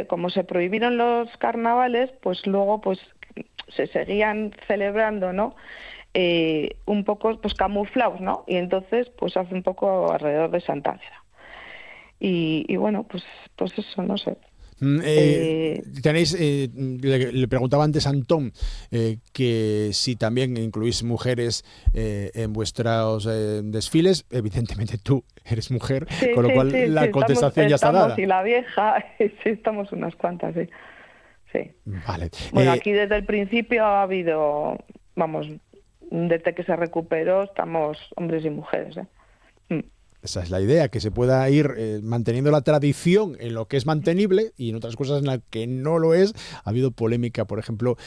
Como se prohibieron los carnavales, pues luego pues se seguían celebrando, ¿no? Un poco pues camuflados, ¿no? Y entonces pues hace un poco alrededor de Santa Águeda. Y bueno, pues eso, no sé.
Tenéis, le preguntaba antes a Antón que si también incluís mujeres en vuestros desfiles. Evidentemente tú eres mujer, sí, con lo cual la contestación ya está dada.
Y la vieja, sí, estamos unas cuantas, sí.
Vale.
Bueno, aquí desde el principio ha habido, vamos, desde que se recuperó estamos hombres y mujeres,
Esa es la idea, que se pueda ir manteniendo la tradición en lo que es mantenible y en otras cosas en las que no lo es. Ha habido polémica, por ejemplo,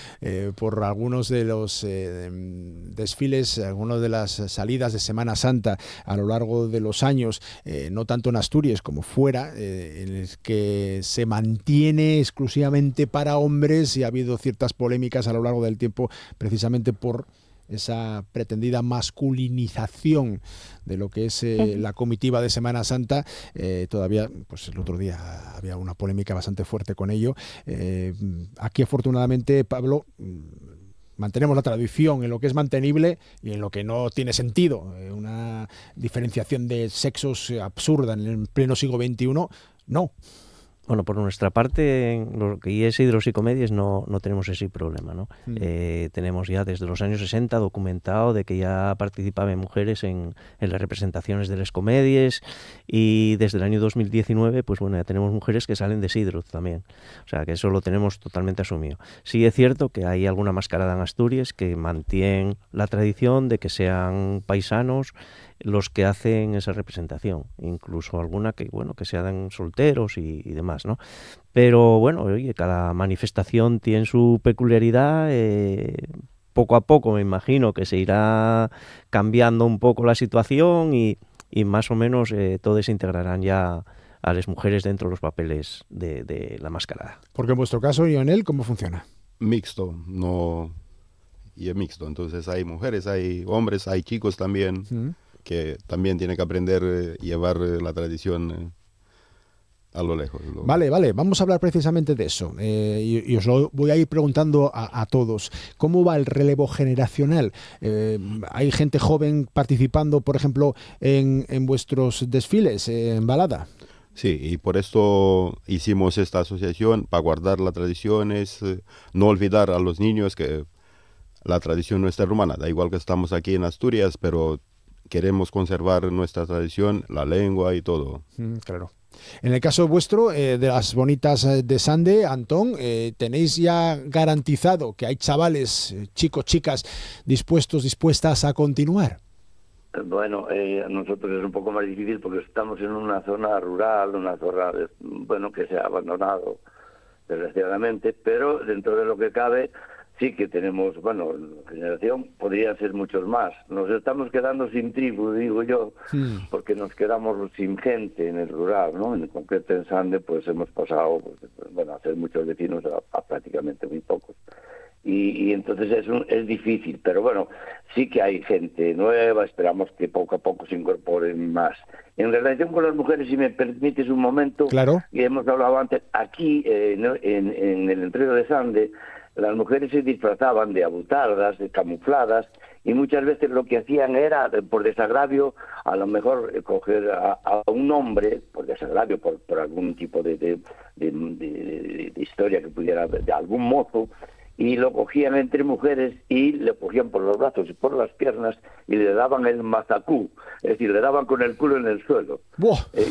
por algunos de los desfiles, algunas de las salidas de Semana Santa a lo largo de los años, no tanto en Asturias como fuera, en el que se mantiene exclusivamente para hombres, y ha habido ciertas polémicas a lo largo del tiempo precisamente por esa pretendida masculinización de lo que es la comitiva de Semana Santa. Todavía, pues el otro día había una polémica bastante fuerte con ello. Aquí afortunadamente, Pablo, mantenemos la tradición en lo que es mantenible y en lo que no tiene sentido. Una diferenciación de sexos absurda en el pleno siglo XXI, no.
Bueno, por nuestra parte, en lo que es hidropsicomedies no tenemos ese problema, ¿no? Tenemos ya desde los años 60 documentado de que ya participaban mujeres en las representaciones de las comedies, y desde el año 2019, pues bueno, ya tenemos mujeres que salen de Sidro también. O sea, que eso lo tenemos totalmente asumido. Sí es cierto que hay alguna mascarada en Asturias que mantiene la tradición de que sean paisanos los que hacen esa representación, incluso alguna que, bueno, que sean solteros y demás, ¿no? Pero bueno, oye, cada manifestación tiene su peculiaridad. Poco a poco me imagino que se irá cambiando un poco la situación y más o menos todos se integrarán ya a las mujeres dentro de los papeles de la mascarada.
Porque en vuestro caso, Lionel, ¿cómo funciona?
Mixto, no, y es mixto. Entonces hay mujeres, hay hombres, hay chicos también, que también tienen que aprender llevar la tradición a lo lejos.
Vale, vamos a hablar precisamente de eso. Y os lo voy a ir preguntando a todos. ¿Cómo va el relevo generacional? ¿Hay gente joven participando, por ejemplo, en vuestros desfiles en Balada?
Sí, y por esto hicimos esta asociación, para guardar las tradiciones, no olvidar a los niños que la tradición nuestra rumana. Da igual que estamos aquí en Asturias, pero queremos conservar nuestra tradición, la lengua y todo.
Claro. En el caso vuestro, de las bonitas de Sande, Antón, ¿tenéis ya garantizado que hay chavales, chicos, chicas, dispuestas a continuar?
Bueno, a nosotros es un poco más difícil porque estamos en una zona rural, una zona, bueno, que se ha abandonado desgraciadamente, pero dentro de lo que cabe sí que tenemos, bueno, generación, podría ser muchos más. Nos estamos quedando sin tribu, digo yo, porque nos quedamos sin gente en el rural, ¿no? En concreto en Sande, pues hemos pasado, pues, bueno, a ser muchos vecinos a prácticamente muy pocos. Y entonces es difícil, pero bueno, sí que hay gente nueva, esperamos que poco a poco se incorporen más. En relación con las mujeres, si me permites un momento,
claro,
y hemos hablado antes, aquí en el entrego de Sande, las mujeres se disfrazaban de abutardas, de camufladas, y muchas veces lo que hacían era, por desagravio, a lo mejor coger a un hombre, por desagravio, por algún tipo de historia que pudiera, de algún mozo, y lo cogían entre mujeres y le cogían por los brazos y por las piernas y le daban el mazacú, es decir, le daban con el culo en el suelo.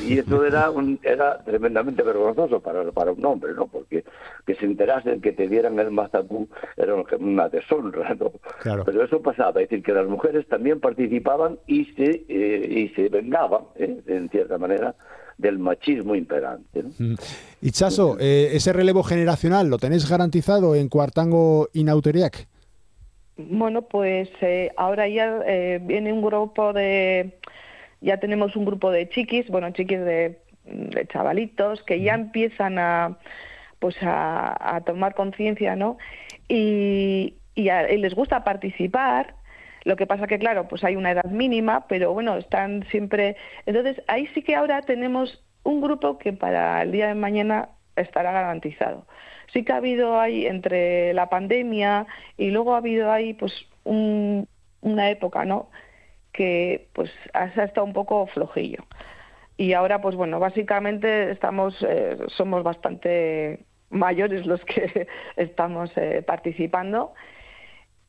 Y eso era tremendamente vergonzoso para un hombre, ¿no? Porque que se enterasen que te dieran el mazacú era una deshonra, ¿no?
Claro.
Pero eso pasaba, es decir, que las mujeres también participaban y se vengaban, en cierta manera, del machismo imperante, ¿no?
Y Chaso, ese relevo generacional, ¿lo tenéis garantizado en Cuartango y Nauteriac?
Bueno, pues ahora ya viene un grupo ya tenemos un grupo de chiquis, chiquis de chavalitos que ya empiezan a tomar conciencia, ¿no? Y les gusta participar. Lo que pasa que, claro, pues hay una edad mínima, pero bueno, están siempre... Entonces, ahí sí que ahora tenemos un grupo que para el día de mañana estará garantizado. Sí que ha habido ahí, entre la pandemia y luego ha habido ahí, pues, una época, ¿no?, que pues ha estado un poco flojillo. Y ahora, pues bueno, básicamente somos bastante mayores los que estamos participando.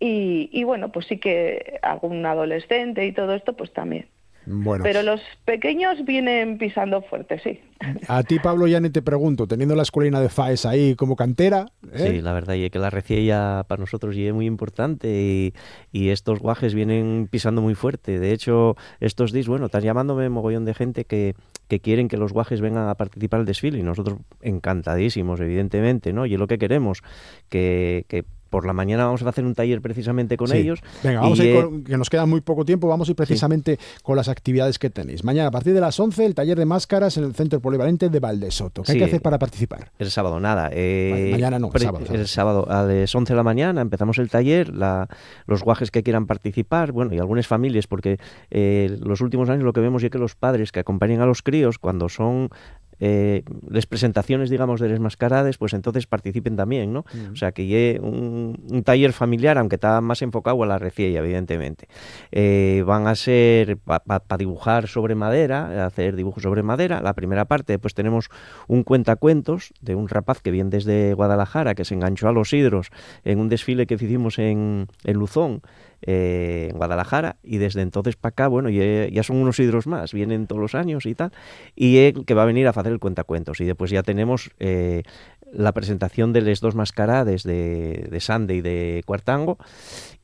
Y bueno, pues sí que algún adolescente y todo esto, pues también.
Bueno.
Pero los pequeños vienen pisando fuerte, sí.
A ti, Pablo Llanes, te pregunto, teniendo la escuelina de FAES ahí como cantera...
Sí, la verdad es que la reciella para nosotros es muy importante y estos guajes vienen pisando muy fuerte. De hecho, estos días, bueno, están llamándome mogollón de gente que quieren que los guajes vengan a participar al desfile y nosotros encantadísimos, evidentemente, ¿no? Y es lo que queremos, que por la mañana vamos a hacer un taller precisamente con ellos.
Venga, vamos a ir que nos queda muy poco tiempo, vamos a ir precisamente con las actividades que tenéis. Mañana a partir de las 11 el taller de máscaras en el Centro Polivalente de Valdesoto. ¿Qué hay que hacer para participar?
El sábado, nada.
Mañana no,
el sábado a las 11 de la mañana empezamos el taller, los guajes que quieran participar, bueno, y algunas familias, porque los últimos años lo que vemos es que los padres que acompañan a los críos cuando son les presentaciones, digamos, de les mascarades, pues entonces participen también, ¿no? O sea, que lleve un taller familiar, aunque está más enfocado a la reciella, evidentemente. Van a ser para dibujar sobre madera, hacer dibujos sobre madera, la primera parte. Pues tenemos un cuentacuentos de un rapaz que viene desde Guadalajara, que se enganchó a los sidros en un desfile que hicimos en Luzón, en Guadalajara, y desde entonces para acá, bueno, ya son unos sidros más, vienen todos los años y tal, y él que va a venir a hacer el cuentacuentos. Y después ya tenemos la presentación de les dos mascarades de Sande y de Cuartango,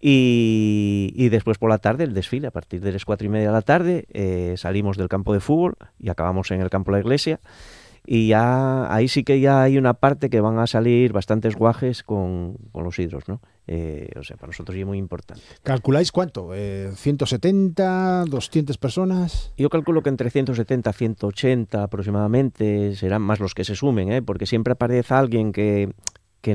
y después por la tarde el desfile. A partir de las 4:30 de la tarde salimos del campo de fútbol y acabamos en el campo de la iglesia. Y ya ahí sí que ya hay una parte que van a salir bastantes guajes con los sidros, ¿no? O sea, para nosotros es muy importante.
¿Calculáis cuánto? ¿170, 200 personas?
Yo calculo que entre 170 y 180 aproximadamente serán más los que se sumen, porque siempre aparece alguien que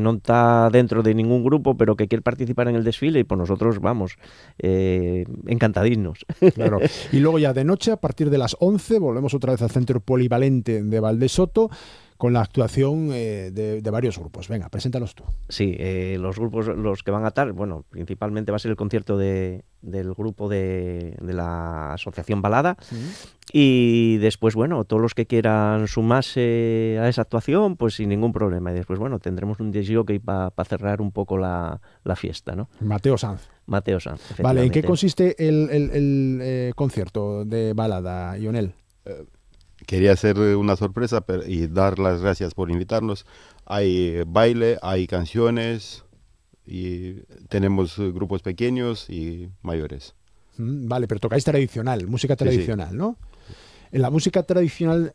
no está dentro de ningún grupo, pero que quiere participar en el desfile, y por nosotros, vamos, encantadísimos.
Claro. Y luego ya de noche, a partir de las 11, volvemos otra vez al Centro Polivalente de Valdesoto, con la actuación de varios grupos. Venga, preséntalos tú.
Sí, los grupos, los que van a estar, bueno, principalmente va a ser el concierto del grupo de la Asociación Balada, y después, bueno, todos los que quieran sumarse a esa actuación, pues sin ningún problema. Y después, bueno, tendremos un disc jockey para cerrar un poco la fiesta, ¿no?
Mateo Sanz.
Vale,
¿en qué consiste el concierto de balada, Ionel?
Quería hacer una sorpresa y dar las gracias por invitarnos. Hay baile, hay canciones, y tenemos grupos pequeños y mayores.
Vale, pero tocáis tradicional, música tradicional, sí. ¿No? En la música tradicional,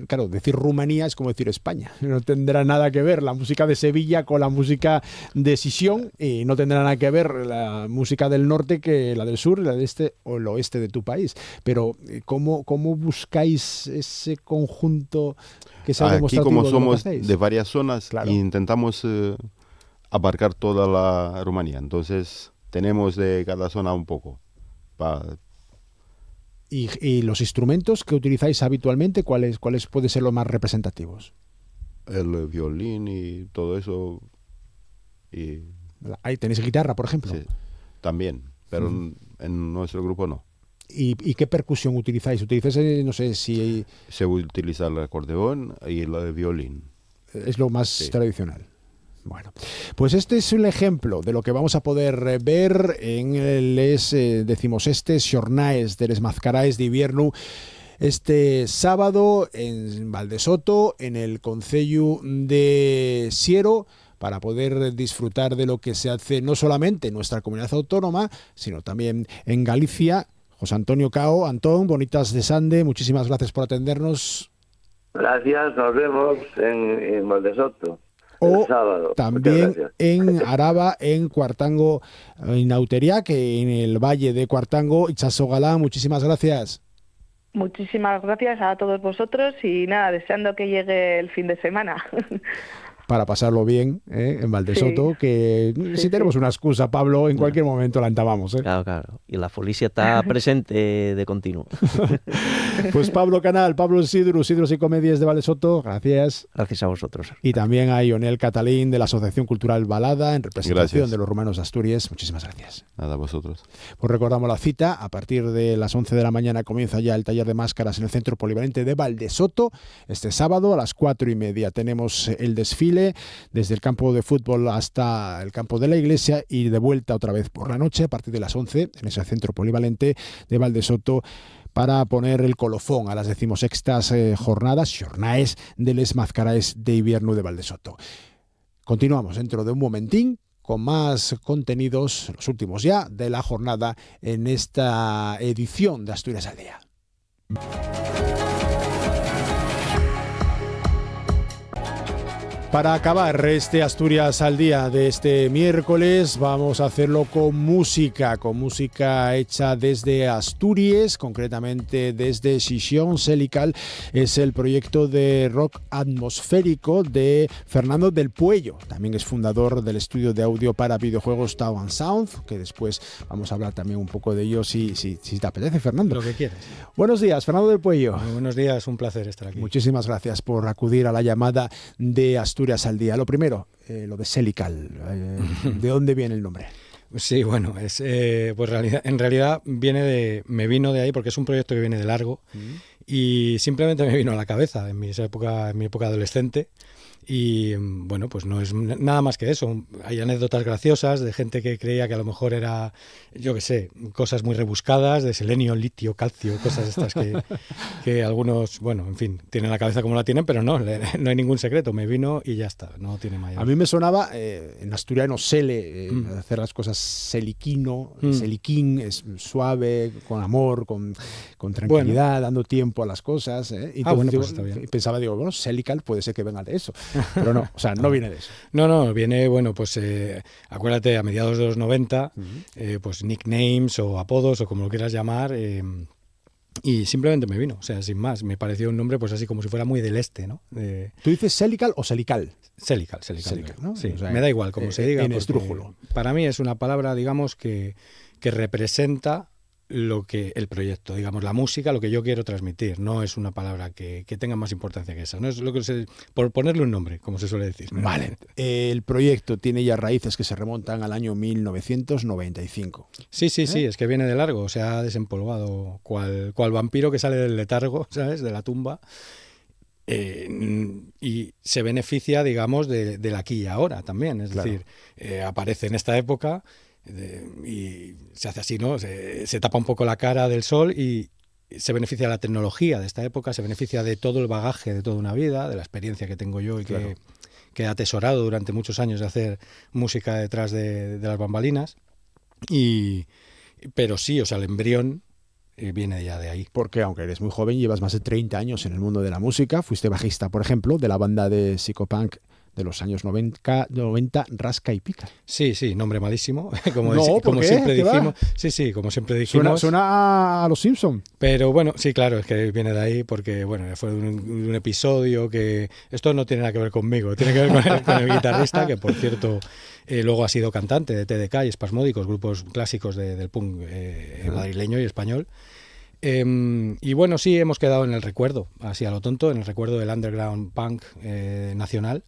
claro, decir Rumanía es como decir España. No tendrá nada que ver la música de Sevilla con la música de Sisión, y no tendrá nada que ver la música del norte que la del sur, la del este o el oeste de tu país. Pero ¿cómo buscáis ese conjunto que sea demostrativo?
Aquí, como somos de varias zonas, claro, intentamos abarcar toda la Rumanía. Entonces tenemos de cada zona un poco.
¿Y los instrumentos que utilizáis habitualmente, cuáles pueden ser los más representativos?
El violín y todo eso.
Ahí tenéis guitarra, por ejemplo.
Sí, también, pero en nuestro grupo no.
¿Y qué percusión utilizáis? ¿Utilizáis, no sé si...?
Se utiliza el acordeón y el violín.
Es lo más tradicional. Bueno, pues este es un ejemplo de lo que vamos a poder ver en les decimosestes xornaes de les mascaraes de invierno este sábado en Valdesoto, en el concello de Siero, para poder disfrutar de lo que se hace no solamente en nuestra comunidad autónoma, sino también en Galicia. José Antonio Cao, Antón, bonitas de Sande, muchísimas gracias por atendernos.
Gracias, nos vemos en Valdesoto.
O
sábado.
También en Araba, en Cuartango, en Autería, que en el Valle de Cuartango. Itxaso Galán, muchísimas gracias.
Muchísimas gracias a todos vosotros, y nada, deseando que llegue el fin de semana.
Para pasarlo bien en Valdesoto, sí, que sí, si tenemos una excusa, Pablo, en cualquier momento la entabamos.
Claro. Y la folicia está presente de continuo.
Pues Pablo Canal, Pablo Sidros y Comedias de Valdesoto, gracias.
Gracias a vosotros.
Y también a Ionel Catalín de la Asociación Cultural Balada, en representación de los rumanos de Asturias. Muchísimas gracias.
Nada, a vosotros.
Pues recordamos la cita, a partir de las 11 de la mañana comienza ya el taller de máscaras en el Centro Polivalente de Valdesoto. Este sábado a las 4:30 tenemos el desfile desde el campo de fútbol hasta el campo de la iglesia, y de vuelta otra vez por la noche a partir de las 11 en ese Centro Polivalente de Valdesoto, para poner el colofón a las 16ª jornadas xornaes de les mascaraes de invierno de Valdesoto. Continuamos dentro de un momentín con más contenidos, los últimos ya de la jornada, en esta edición de Asturias al Día. Para acabar este Asturias al día de este miércoles, vamos a hacerlo con música hecha desde Asturias, concretamente desde Sesión Celical. Es el proyecto de rock atmosférico de Fernando del Puello. También es fundador del estudio de audio para videojuegos Town Sound, que después vamos a hablar también un poco de ello si te apetece, Fernando.
Lo que quieras.
Buenos días, Fernando del Puello.
Muy buenos días, un placer estar aquí.
Muchísimas gracias por acudir a la llamada de Asturias al día. Lo primero, lo de Celical. ¿De dónde viene el nombre?
Sí, bueno, pues en realidad me vino de ahí porque es un proyecto que viene de largo y simplemente me vino a la cabeza en mi época adolescente. Y bueno, pues no es nada más que eso. Hay anécdotas graciosas de gente que creía que a lo mejor era, yo qué sé, cosas muy rebuscadas de selenio, litio, calcio, cosas estas que algunos, bueno, en fin, tienen la cabeza como la tienen, pero no hay ningún secreto. Me vino y ya está, no tiene mayor.
A mí me sonaba en asturiano sele, hacer las cosas seliquino, seliquín, es suave, con amor, con tranquilidad, dando tiempo a las cosas. Entonces,
pues está bien.
Pensaba, bueno, Celical puede ser que venga de eso. Pero no, o sea, no viene de eso.
No, viene, bueno, pues acuérdate, a mediados de los 90, pues nicknames o apodos o como lo quieras llamar, y simplemente me vino, o sea, sin más. Me pareció un nombre pues así como si fuera muy del este, ¿no?
¿Tú dices Celical o Celical?
Celical, ¿no? Sí, o sea, me da igual como se diga.
En esdrújulo.
Para mí es una palabra, digamos, que representa lo que el proyecto, digamos, la música, lo que yo quiero transmitir. No es una palabra que tenga más importancia que esa. No es lo que por ponerle un nombre, como se suele decir.
Vale. El proyecto tiene ya raíces que se remontan al año 1995.
Sí, es que viene de largo. Se ha desempolvado cual vampiro que sale del letargo, ¿sabes? De la tumba. Y se beneficia, digamos, del aquí y ahora también. Es decir, aparece en esta época. Y se hace así, ¿no? Se tapa un poco la cara del sol y se beneficia de la tecnología de esta época, se beneficia de todo el bagaje de toda una vida, de la experiencia que tengo yo y que he atesorado durante muchos años de hacer música detrás de las bambalinas. Pero sí, o sea, el embrión viene ya de ahí.
Porque aunque eres muy joven, llevas más de 30 años en el mundo de la música. Fuiste bajista, por ejemplo, de la banda de psicopunk de los años 90, Rasca y Pica.
Sí, nombre malísimo, como siempre dijimos. Sí, como siempre dijimos.
Suena a los Simpson.
Pero bueno, sí, claro, es que viene de ahí porque bueno, fue un episodio que esto no tiene nada que ver conmigo, tiene que ver con el guitarrista, que por cierto luego ha sido cantante de TDK y Espasmódicos, grupos clásicos del punk madrileño y español. Y bueno, sí, hemos quedado en el recuerdo, así a lo tonto, en el recuerdo del underground punk nacional.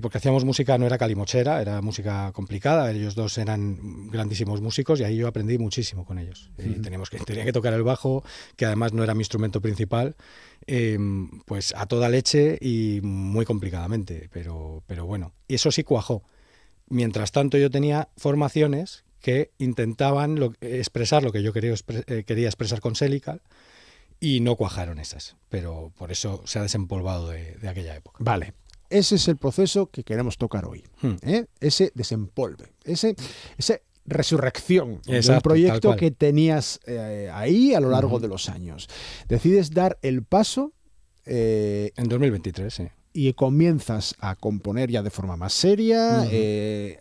Porque hacíamos música, no era calimochera, era música complicada. Ellos dos eran grandísimos músicos y ahí yo aprendí muchísimo con ellos. Tenía que tocar el bajo, que además no era mi instrumento principal, pues a toda leche y muy complicadamente, pero bueno, y eso sí cuajó. Mientras tanto yo tenía formaciones que intentaban expresar lo que yo quería expresar con Celical y no cuajaron esas, pero por eso se ha desempolvado de aquella época.
Vale. Ese es el proceso que queremos tocar hoy. Ese desempolve, esa resurrección de un proyecto que tenías ahí a lo largo de los años. Decides dar el paso
en 2023, sí.
Y comienzas a componer ya de forma más seria,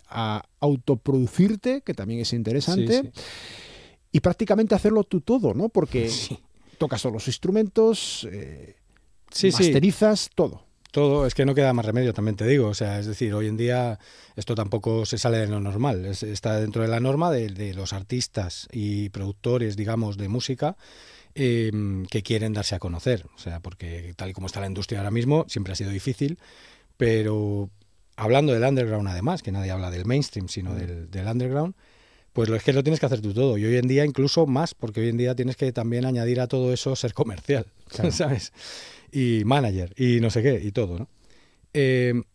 a autoproducirte, que también es interesante, y prácticamente hacerlo tú todo, ¿no? Porque tocas todos los instrumentos, masterizas todo.
Todo, es que no queda más remedio, también te digo. O sea, es decir, hoy en día esto tampoco se sale de lo normal. Está dentro de la norma de los artistas y productores, digamos, de música que quieren darse a conocer. O sea, porque tal y como está la industria ahora mismo, siempre ha sido difícil. Pero hablando del underground, además, que nadie habla del mainstream, sino del underground, pues es que lo tienes que hacer tú todo. Y hoy en día incluso más, porque hoy en día tienes que también añadir a todo eso ser comercial, ¿sabes? Y manager, y no sé qué, y todo, ¿no?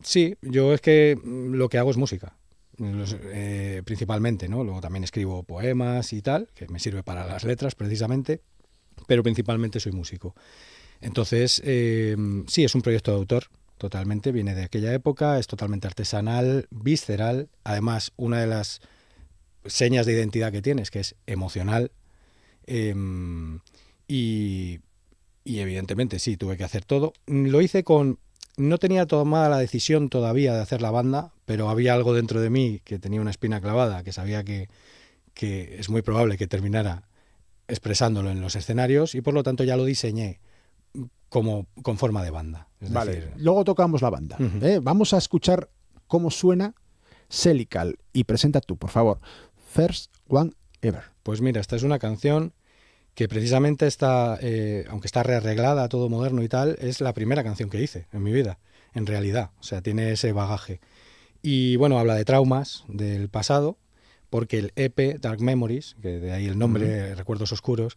Sí, yo es que lo que hago es música, principalmente, ¿no? Luego también escribo poemas y tal, que me sirve para las letras precisamente, pero principalmente soy músico. Entonces, sí, es un proyecto de autor, totalmente, viene de aquella época, es totalmente artesanal, visceral, además una de las señas de identidad que tienes, que es emocional, y evidentemente sí, tuve que hacer todo. Lo hice con no tenía tomada la decisión todavía de hacer la banda, pero había algo dentro de mí que tenía una espina clavada, que sabía que es muy probable que terminara expresándolo en los escenarios, y por lo tanto ya lo diseñé como con forma de banda. Es decir,
luego tocamos la banda. Vamos a escuchar cómo suena Celical, y presenta tú, por favor, First One Ever.
Pues mira, esta es una canción que precisamente está, aunque está rearreglada, todo moderno y tal, es la primera canción que hice en mi vida, en realidad. O sea, tiene ese bagaje. Y bueno, habla de traumas del pasado, porque el EP Dark Memories, que de ahí el nombre, Recuerdos Oscuros,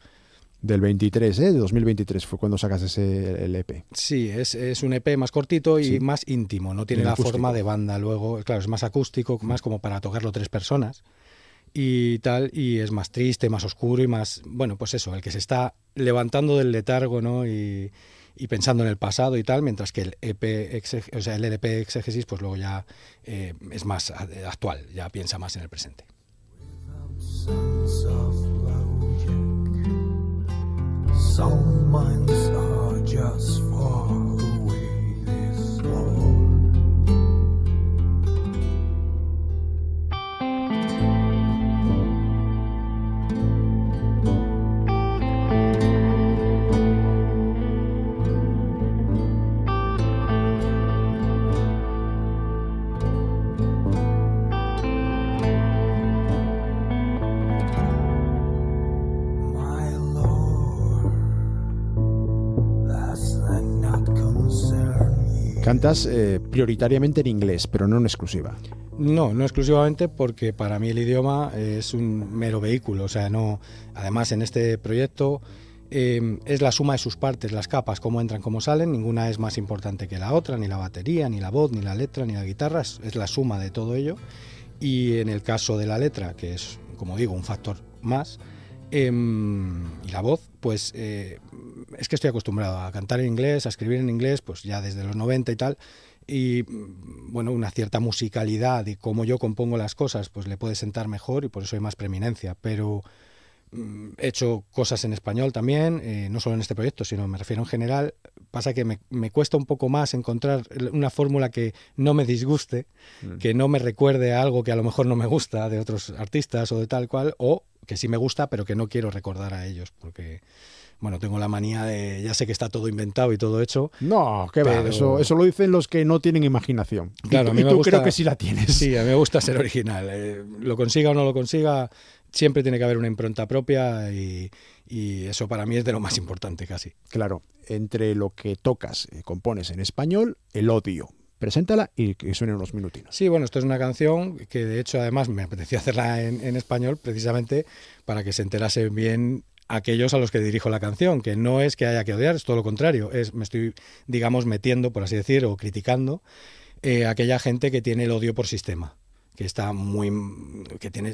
del 23, de 2023 fue cuando sacas el EP.
Sí, es un EP más cortito y más íntimo, no tiene la forma de banda luego, claro, es más acústico, más como para tocarlo 3 personas y tal, y es más triste, más oscuro y más, bueno, pues eso, el que se está levantando del letargo, ¿no? Y pensando en el pasado y tal, mientras que el EP, o sea, el LP Exégesis, pues luego ya es más actual, ya piensa más en el presente.
Some minds are just far away this far.
Cantas prioritariamente en inglés, pero no en exclusiva.
No exclusivamente, porque para mí el idioma es un mero vehículo. O sea, no. Además, en este proyecto es la suma de sus partes, las capas, cómo entran, cómo salen. Ninguna es más importante que la otra, ni la batería, ni la voz, ni la letra, ni la guitarra. Es la suma de todo ello. Y en el caso de la letra, que es, como digo, un factor más, y la voz, pues es que estoy acostumbrado a cantar en inglés, a escribir en inglés, pues ya desde los 90 y tal, y bueno, una cierta musicalidad y cómo yo compongo las cosas, pues le puede sentar mejor y por eso hay más preeminencia, pero he hecho cosas en español también, no solo en este proyecto, sino me refiero en general. Pasa que me cuesta un poco más encontrar una fórmula que no me disguste, que no me recuerde a algo que a lo mejor no me gusta de otros artistas o de tal cual, o que sí me gusta, pero que no quiero recordar a ellos, porque, bueno, tengo la manía de, ya sé que está todo inventado y todo hecho.
No, qué va, eso lo dicen los que no tienen imaginación.
Claro, a mí
me
gusta,
creo que sí la tienes.
Sí, a mí me gusta ser original. Lo consiga o no lo consiga, siempre tiene que haber una impronta propia y eso para mí es de lo más importante casi.
Claro, entre lo que tocas, compones en español, el odio. Preséntala y que suene unos minutinos.
Sí, bueno, esto es una canción que de hecho además me apetecía hacerla en español precisamente para que se enterase bien aquellos a los que dirijo la canción, que no es que haya que odiar, es todo lo contrario, me estoy, digamos, metiendo, por así decir, o criticando a aquella gente que tiene el odio por sistema, que está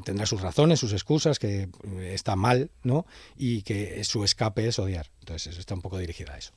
tendrá sus razones, sus excusas, que está mal, ¿no? Y que su escape es odiar. Entonces eso está un poco dirigida a eso.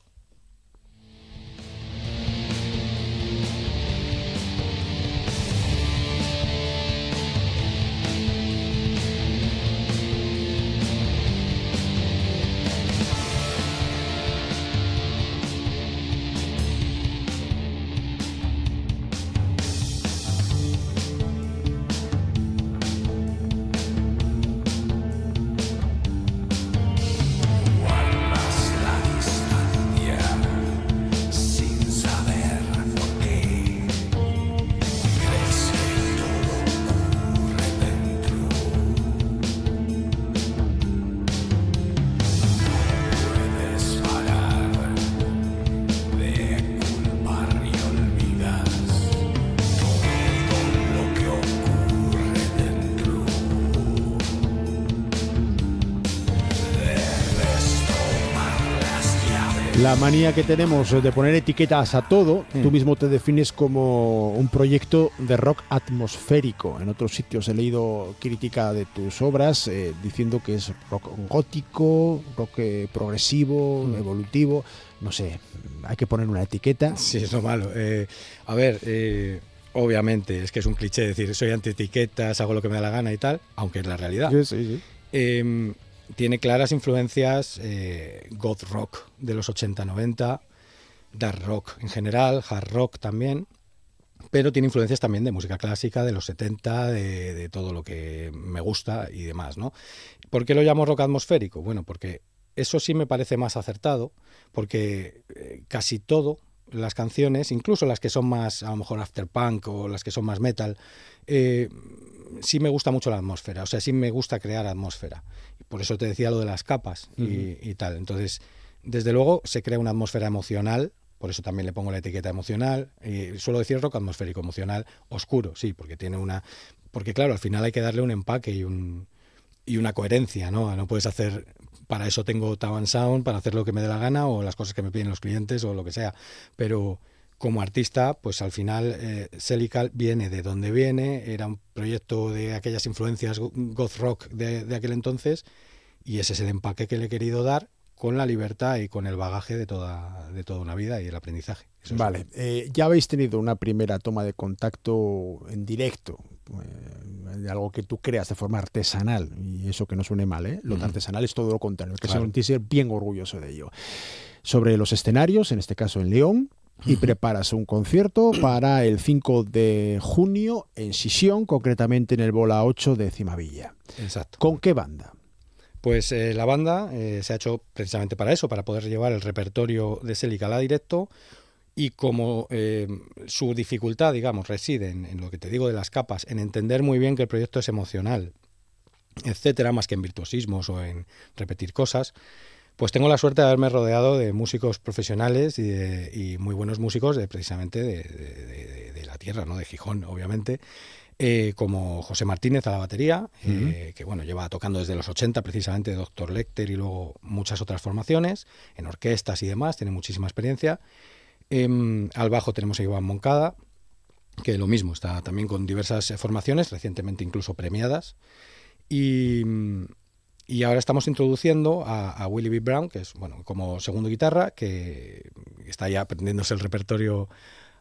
La manía que tenemos de poner etiquetas a todo, tú mismo te defines como un proyecto de rock atmosférico. En otros sitios he leído crítica de tus obras diciendo que es rock gótico, rock progresivo, evolutivo. No sé, hay que poner una etiqueta.
Sí, es lo malo. A ver, obviamente, es que es un cliché decir soy anti-etiquetas, hago lo que me da la gana y tal, aunque es la realidad.
Sí.
Tiene claras influencias goth rock de los 80-90, dark rock en general, hard rock también, pero tiene influencias también de música clásica, de los 70, de todo lo que me gusta y demás, ¿no? ¿Por qué lo llamo rock atmosférico? Bueno, porque eso sí me parece más acertado, porque casi todo, las canciones, incluso las que son más, a lo mejor afterpunk o las que son más metal, sí me gusta mucho la atmósfera, o sea, sí me gusta crear atmósfera. Por eso te decía lo de las capas y tal. Entonces, desde luego se crea una atmósfera emocional, por eso también le pongo la etiqueta emocional. Suelo decir rock atmosférico, emocional, oscuro, sí, porque tiene una... Porque claro, al final hay que darle un empaque y una coherencia, ¿no? No puedes hacer... Para eso tengo Taban Sound, para hacer lo que me dé la gana o las cosas que me piden los clientes o lo que sea. Pero como artista, pues al final Celical viene de donde viene, era un proyecto de aquellas influencias goth rock de aquel entonces, y ese es el empaque que le he querido dar con la libertad y con el bagaje de toda una vida y el aprendizaje. Eso
vale, ya habéis tenido una primera toma de contacto en directo, de algo que tú creas de forma artesanal, y eso que no suene mal, lo de artesanal es todo lo contrario, que sentirse bien orgulloso de ello. Sobre los escenarios, en este caso en León, y preparas un concierto para el 5 de junio en Sisión, concretamente en el Bola 8 de Cimavilla.
Exacto.
¿Con qué banda?
Pues la banda se ha hecho precisamente para eso, para poder llevar el repertorio de Celical a directo, y como su dificultad, digamos, reside en lo que te digo de las capas, en entender muy bien que el proyecto es emocional, etcétera, más que en virtuosismos o en repetir cosas, pues tengo la suerte de haberme rodeado de músicos profesionales y muy buenos músicos precisamente de la tierra, ¿no? De Gijón, obviamente, como José Martínez a la batería, que bueno, lleva tocando desde los 80 precisamente, Dr. Lecter y luego muchas otras formaciones, en orquestas y demás, tiene muchísima experiencia. Al bajo tenemos a Iván Moncada, que lo mismo, está también con diversas formaciones, recientemente incluso premiadas. Y ahora estamos introduciendo a Willie B. Brown, que es bueno como segundo guitarra, que está ya aprendiéndose el repertorio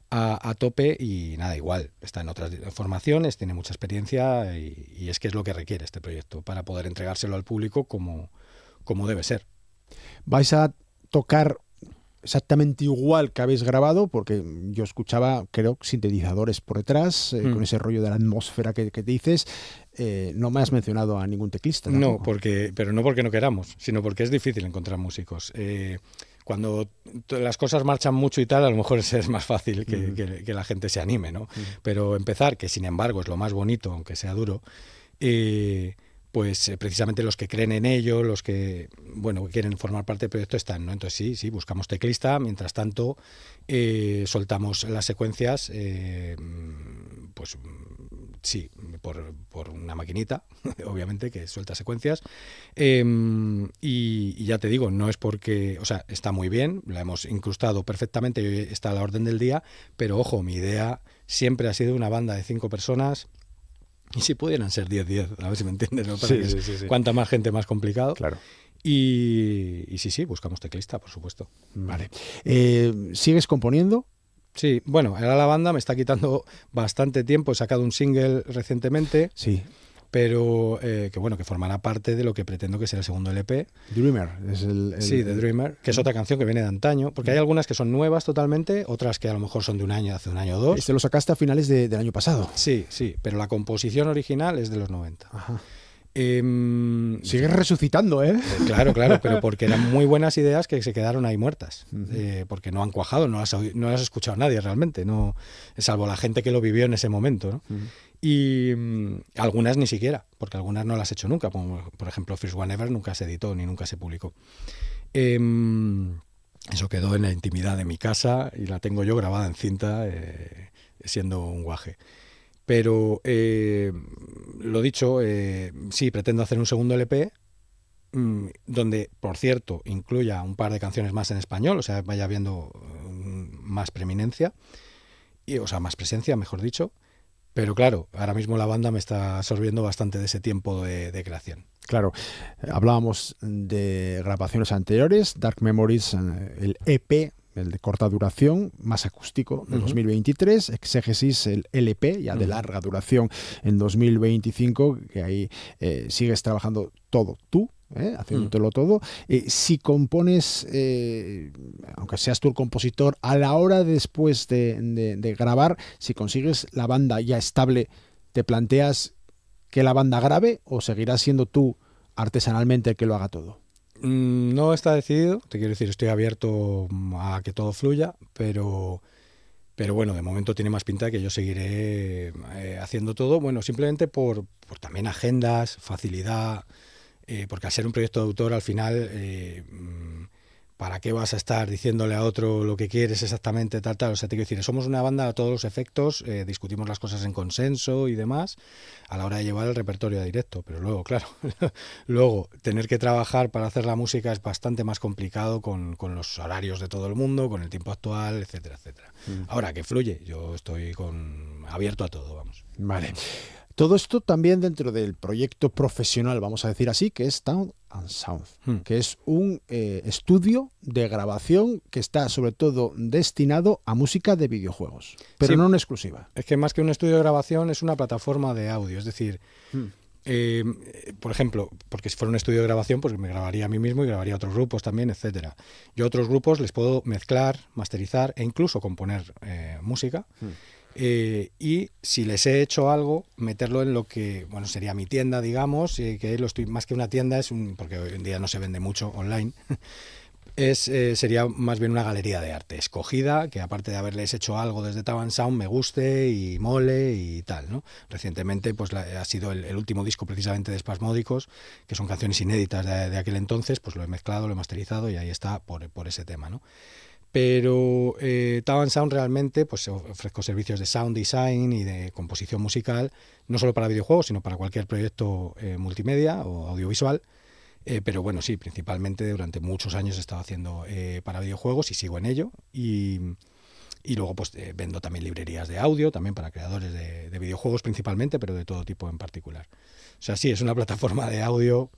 a tope, y nada, igual, está en otras formaciones, tiene mucha experiencia y es que es lo que requiere este proyecto para poder entregárselo al público como debe ser.
¿Vais a tocar exactamente igual que habéis grabado? Porque yo escuchaba, creo, sintetizadores por detrás, con ese rollo de la atmósfera que dices. No me has mencionado a ningún teclista tampoco.
No, pero no porque no queramos, sino porque es difícil encontrar músicos. Cuando las cosas marchan mucho y tal, a lo mejor es más fácil que la gente se anime, ¿no? Pero empezar, que sin embargo es lo más bonito, aunque sea duro, pues precisamente los que creen en ello, los que bueno quieren formar parte del proyecto están, ¿no? Entonces sí, buscamos teclista, mientras tanto soltamos las secuencias, pues sí, por una maquinita, obviamente, que suelta secuencias, y ya te digo, no es porque, o sea, está muy bien, la hemos incrustado perfectamente y está a la orden del día, pero ojo, mi idea siempre ha sido una banda de 5 personas. Y si pudieran ser 10, a ver si me entiendes, ¿no? Sí. Cuanta más gente, más complicado.
Claro.
Y sí, buscamos teclista, por supuesto.
Vale. ¿Sigues componiendo?
Sí, bueno, ahora la banda me está quitando bastante tiempo. He sacado un single recientemente.
Sí.
Pero que formará parte de lo que pretendo que sea el segundo LP.
Dreamer.
Sí, The Dreamer, que es otra canción que viene de antaño, porque hay algunas que son nuevas totalmente, otras que a lo mejor son de un año, hace un año o dos.
Este lo sacaste a finales del año pasado.
Sí, pero la composición original es de los 90.
Ajá. Sigues resucitando, ¿eh?
Claro, pero porque eran muy buenas ideas que se quedaron ahí muertas, porque no han cuajado, no las ha escuchado nadie realmente, no, salvo la gente que lo vivió en ese momento, ¿no? Y algunas ni siquiera, porque algunas no las he hecho nunca, como por ejemplo First One Ever nunca se editó ni nunca se publicó. Eso quedó en la intimidad de mi casa y la tengo yo grabada en cinta, siendo un guaje. Pero lo dicho, sí, pretendo hacer un segundo LP donde, por cierto, incluya un par de canciones más en español, o sea, vaya habiendo más preeminencia, o sea, más presencia, mejor dicho. Pero claro, ahora mismo la banda me está absorbiendo bastante de ese tiempo de creación.
Claro, hablábamos de grabaciones anteriores, Dark Memories, el EP el de corta duración, más acústico, de 2023, Exégesis, el LP, ya de larga duración, en 2025, que ahí sigues trabajando todo tú, haciéndotelo todo. Si compones, aunque seas tú el compositor, a la hora después de grabar, si consigues la banda ya estable, ¿te planteas que la banda grabe o seguirás siendo tú artesanalmente el que lo haga todo?
No está decidido, te quiero decir, estoy abierto a que todo fluya, pero bueno, de momento tiene más pinta de que yo seguiré haciendo todo, bueno, simplemente por también agendas, facilidad, porque al ser un proyecto de autor al final, ¿para qué vas a estar diciéndole a otro lo que quieres exactamente, tal? O sea, te quiero decir, somos una banda a todos los efectos, discutimos las cosas en consenso y demás a la hora de llevar el repertorio a directo, pero luego, claro, luego tener que trabajar para hacer la música es bastante más complicado con los horarios de todo el mundo, con el tiempo actual, etcétera, etcétera. Ahora, que fluye, yo estoy abierto a todo, vamos.
Vale. Todo esto también dentro del proyecto profesional, vamos a decir así, que es Sound and Sound, que es un estudio de grabación que está sobre todo destinado a música de videojuegos, pero no en exclusiva.
Es que más que un estudio de grabación es una plataforma de audio, es decir, por ejemplo, porque si fuera un estudio de grabación, pues me grabaría a mí mismo y grabaría a otros grupos también, etcétera. Yo a otros grupos les puedo mezclar, masterizar e incluso componer música. Y si les he hecho algo, meterlo en lo que sería mi tienda, digamos, que más que una tienda, porque hoy en día no se vende mucho online, sería más bien una galería de arte escogida, que aparte de haberles hecho algo desde Taban Sound me guste y mole y tal, ¿no? Recientemente pues ha sido el último disco precisamente de Espasmódicos, que son canciones inéditas de aquel entonces, pues lo he mezclado, lo he masterizado y ahí está por ese tema, ¿no? Pero Taban Sound realmente pues ofrezco servicios de sound design y de composición musical, no solo para videojuegos, sino para cualquier proyecto multimedia o audiovisual. Pero bueno, sí, principalmente durante muchos años he estado haciendo para videojuegos y sigo en ello. Y luego pues vendo también librerías de audio, también para creadores de videojuegos principalmente, pero de todo tipo en particular. O sea, sí, es una plataforma de audio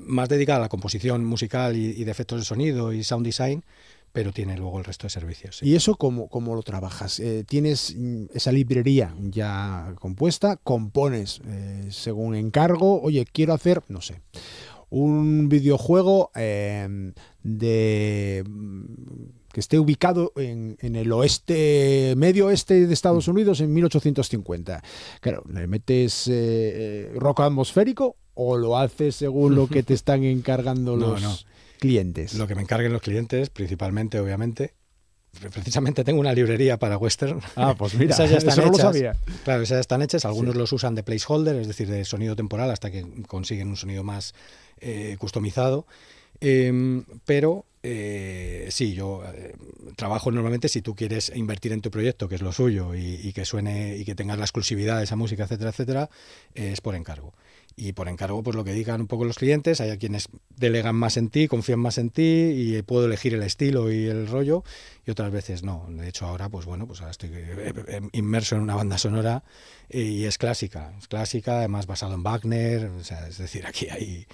más dedicada a la composición musical y de efectos de sonido y sound design, pero tiene luego el resto de servicios. Sí.
¿Y eso cómo lo trabajas? ¿Tienes esa librería ya compuesta? ¿Compones según encargo? Oye, quiero hacer, no sé, un videojuego que esté ubicado en el medio oeste de Estados Unidos en 1850. Claro, ¿le metes rock atmosférico o lo haces según lo que te están encargando los clientes?
Lo que me encarguen los clientes, principalmente, obviamente. Precisamente tengo una librería para western.
Ah, pues mira,
esas ya están
eso no
hechas.
lo sabía.
Claro, esas ya están hechas. Algunos los usan de placeholder, es decir, de sonido temporal, hasta que consiguen un sonido más customizado. Pero sí, yo trabajo normalmente, si tú quieres invertir en tu proyecto, que es lo suyo, y que suene y que tengas la exclusividad de esa música, etcétera, etcétera, es por encargo. Y por encargo, pues lo que digan un poco los clientes, hay a quienes delegan más en ti, confían más en ti y puedo elegir el estilo y el rollo, y otras veces no. De hecho ahora, pues bueno, pues ahora estoy inmerso en una banda sonora y es clásica, además basado en Wagner, o sea, es decir, aquí hay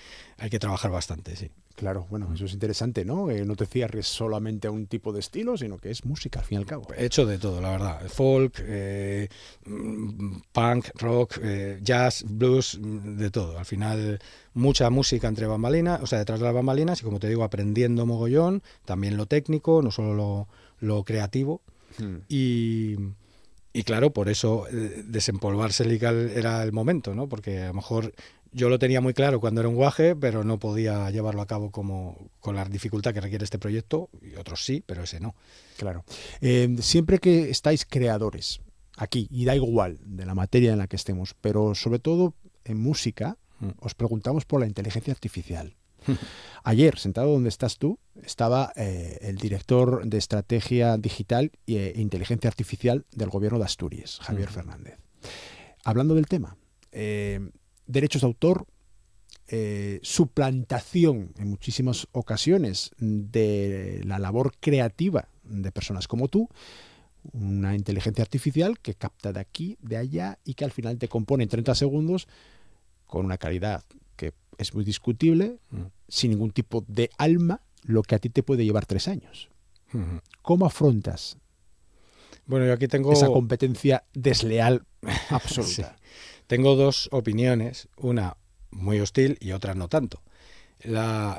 que trabajar bastante, sí.
Claro, bueno, eso es interesante, ¿no? No te cierres solamente a un tipo de estilo, sino que es música, al fin y al cabo.
He hecho de todo, la verdad. Folk, punk, rock, jazz, blues, de todo. Al final, mucha música entre bambalinas, o sea, detrás de las bambalinas, y como te digo, aprendiendo mogollón, también lo técnico, no solo lo creativo. Y claro, por eso desempolvarse legal era el momento, ¿no? Porque a lo mejor yo lo tenía muy claro cuando era un guaje, pero no podía llevarlo a cabo con la dificultad que requiere este proyecto, y otros sí, pero ese no.
Claro. Siempre que estáis creadores aquí, y da igual de la materia en la que estemos, pero sobre todo en música, os preguntamos por la inteligencia artificial. Ayer, sentado donde estás tú, estaba el director de Estrategia Digital e Inteligencia Artificial del Gobierno de Asturias, Javier Fernández. Hablando del tema, derechos de autor, suplantación en muchísimas ocasiones de la labor creativa de personas como tú, una inteligencia artificial que capta de aquí, de allá y que al final te compone en 30 segundos con una calidad que es muy discutible, sin ningún tipo de alma, lo que a ti te puede llevar 3 años. ¿Cómo afrontas
Bueno, yo aquí tengo...
esa competencia desleal absoluta?
Sí. Tengo dos opiniones, una muy hostil y otra no tanto. La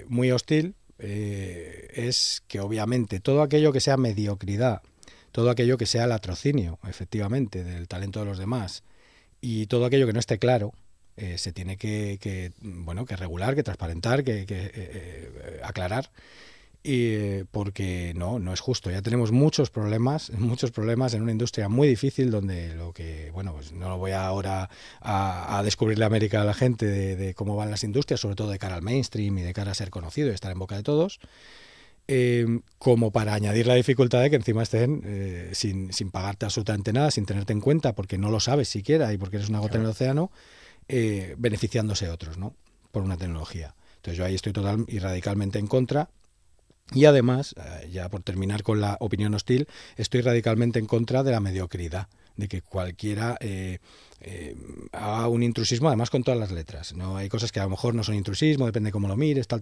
muy hostil es que obviamente todo aquello que sea mediocridad, todo aquello que sea latrocinio, efectivamente, del talento de los demás, y todo aquello que no esté claro, se tiene que regular, que transparentar, que aclarar. Y porque no es justo. Ya tenemos muchos problemas en una industria muy difícil donde pues no lo voy ahora a descubrirle América a la gente de cómo van las industrias, sobre todo de cara al mainstream y de cara a ser conocido y estar en boca de todos, como para añadir la dificultad de que encima estén sin pagarte absolutamente nada, sin tenerte en cuenta, porque no lo sabes siquiera y porque eres una gota en el océano, beneficiándose otros, ¿no? Por una tecnología. Entonces yo ahí estoy total y radicalmente en contra. Y además, ya por terminar con la opinión hostil, estoy radicalmente en contra de la mediocridad, de que cualquiera haga un intrusismo, además con todas las letras. No hay cosas que a lo mejor no son intrusismo, depende cómo lo mires, tal,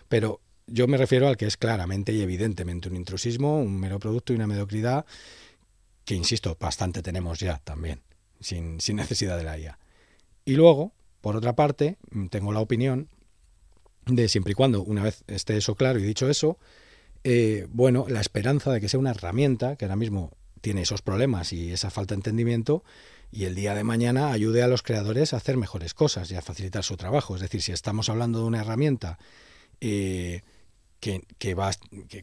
pero yo me refiero al que es claramente y evidentemente un intrusismo, un mero producto y una mediocridad que, insisto, bastante tenemos ya también, sin necesidad de la IA. Y luego, por otra parte, tengo la opinión de siempre y cuando, una vez esté eso claro y dicho eso, la esperanza de que sea una herramienta que ahora mismo tiene esos problemas y esa falta de entendimiento, y el día de mañana ayude a los creadores a hacer mejores cosas y a facilitar su trabajo. Es decir, si estamos hablando de una herramienta que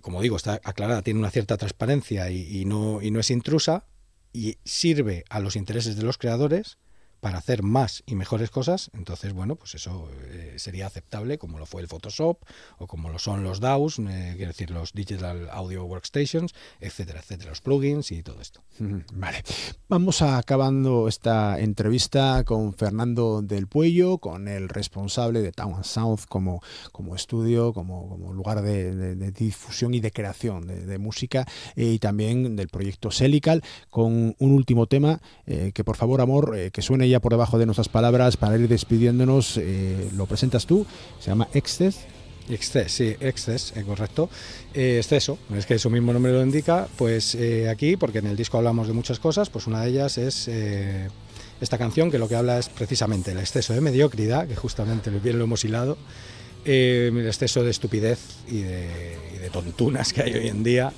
como digo, está aclarada, tiene una cierta transparencia y no es intrusa y sirve a los intereses de los creadores para hacer más y mejores cosas, entonces, pues eso sería aceptable, como lo fue el Photoshop o como lo son los DAWs, quiero decir, los Digital Audio Workstations, etcétera, los plugins y todo esto.
Vale. Vamos acabando esta entrevista con Fernando del Puello, con el responsable de Town & Sound como estudio, como lugar de difusión y de creación de música, y también del proyecto Celical, con un último tema que, por favor, Amor, que suene ya por debajo de nuestras palabras para ir despidiéndonos. Lo presentas tú, se llama Excess.
Excess, correcto. Exceso, es que su mismo nombre lo indica. Pues aquí, porque en el disco hablamos de muchas cosas, pues una de ellas es esta canción, que lo que habla es precisamente el exceso de mediocridad, que justamente bien lo hemos hilado, el exceso de estupidez y de tontunas que hay hoy en día.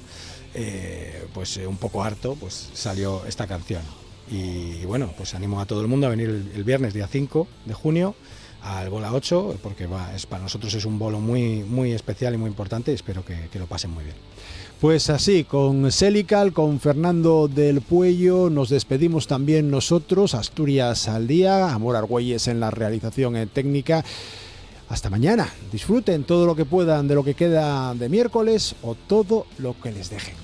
Un poco harto, pues salió esta canción. Y pues animo a todo el mundo a venir el viernes, día 5 de junio, al Bola 8, porque para nosotros es un bolo muy, muy especial y muy importante, y espero que lo pasen muy bien.
Pues así, con Celical, con Fernando del Puello, nos despedimos también nosotros, Asturias al Día, Amor Argüelles en la realización técnica. Hasta mañana, disfruten todo lo que puedan de lo que queda de miércoles o todo lo que les dejen.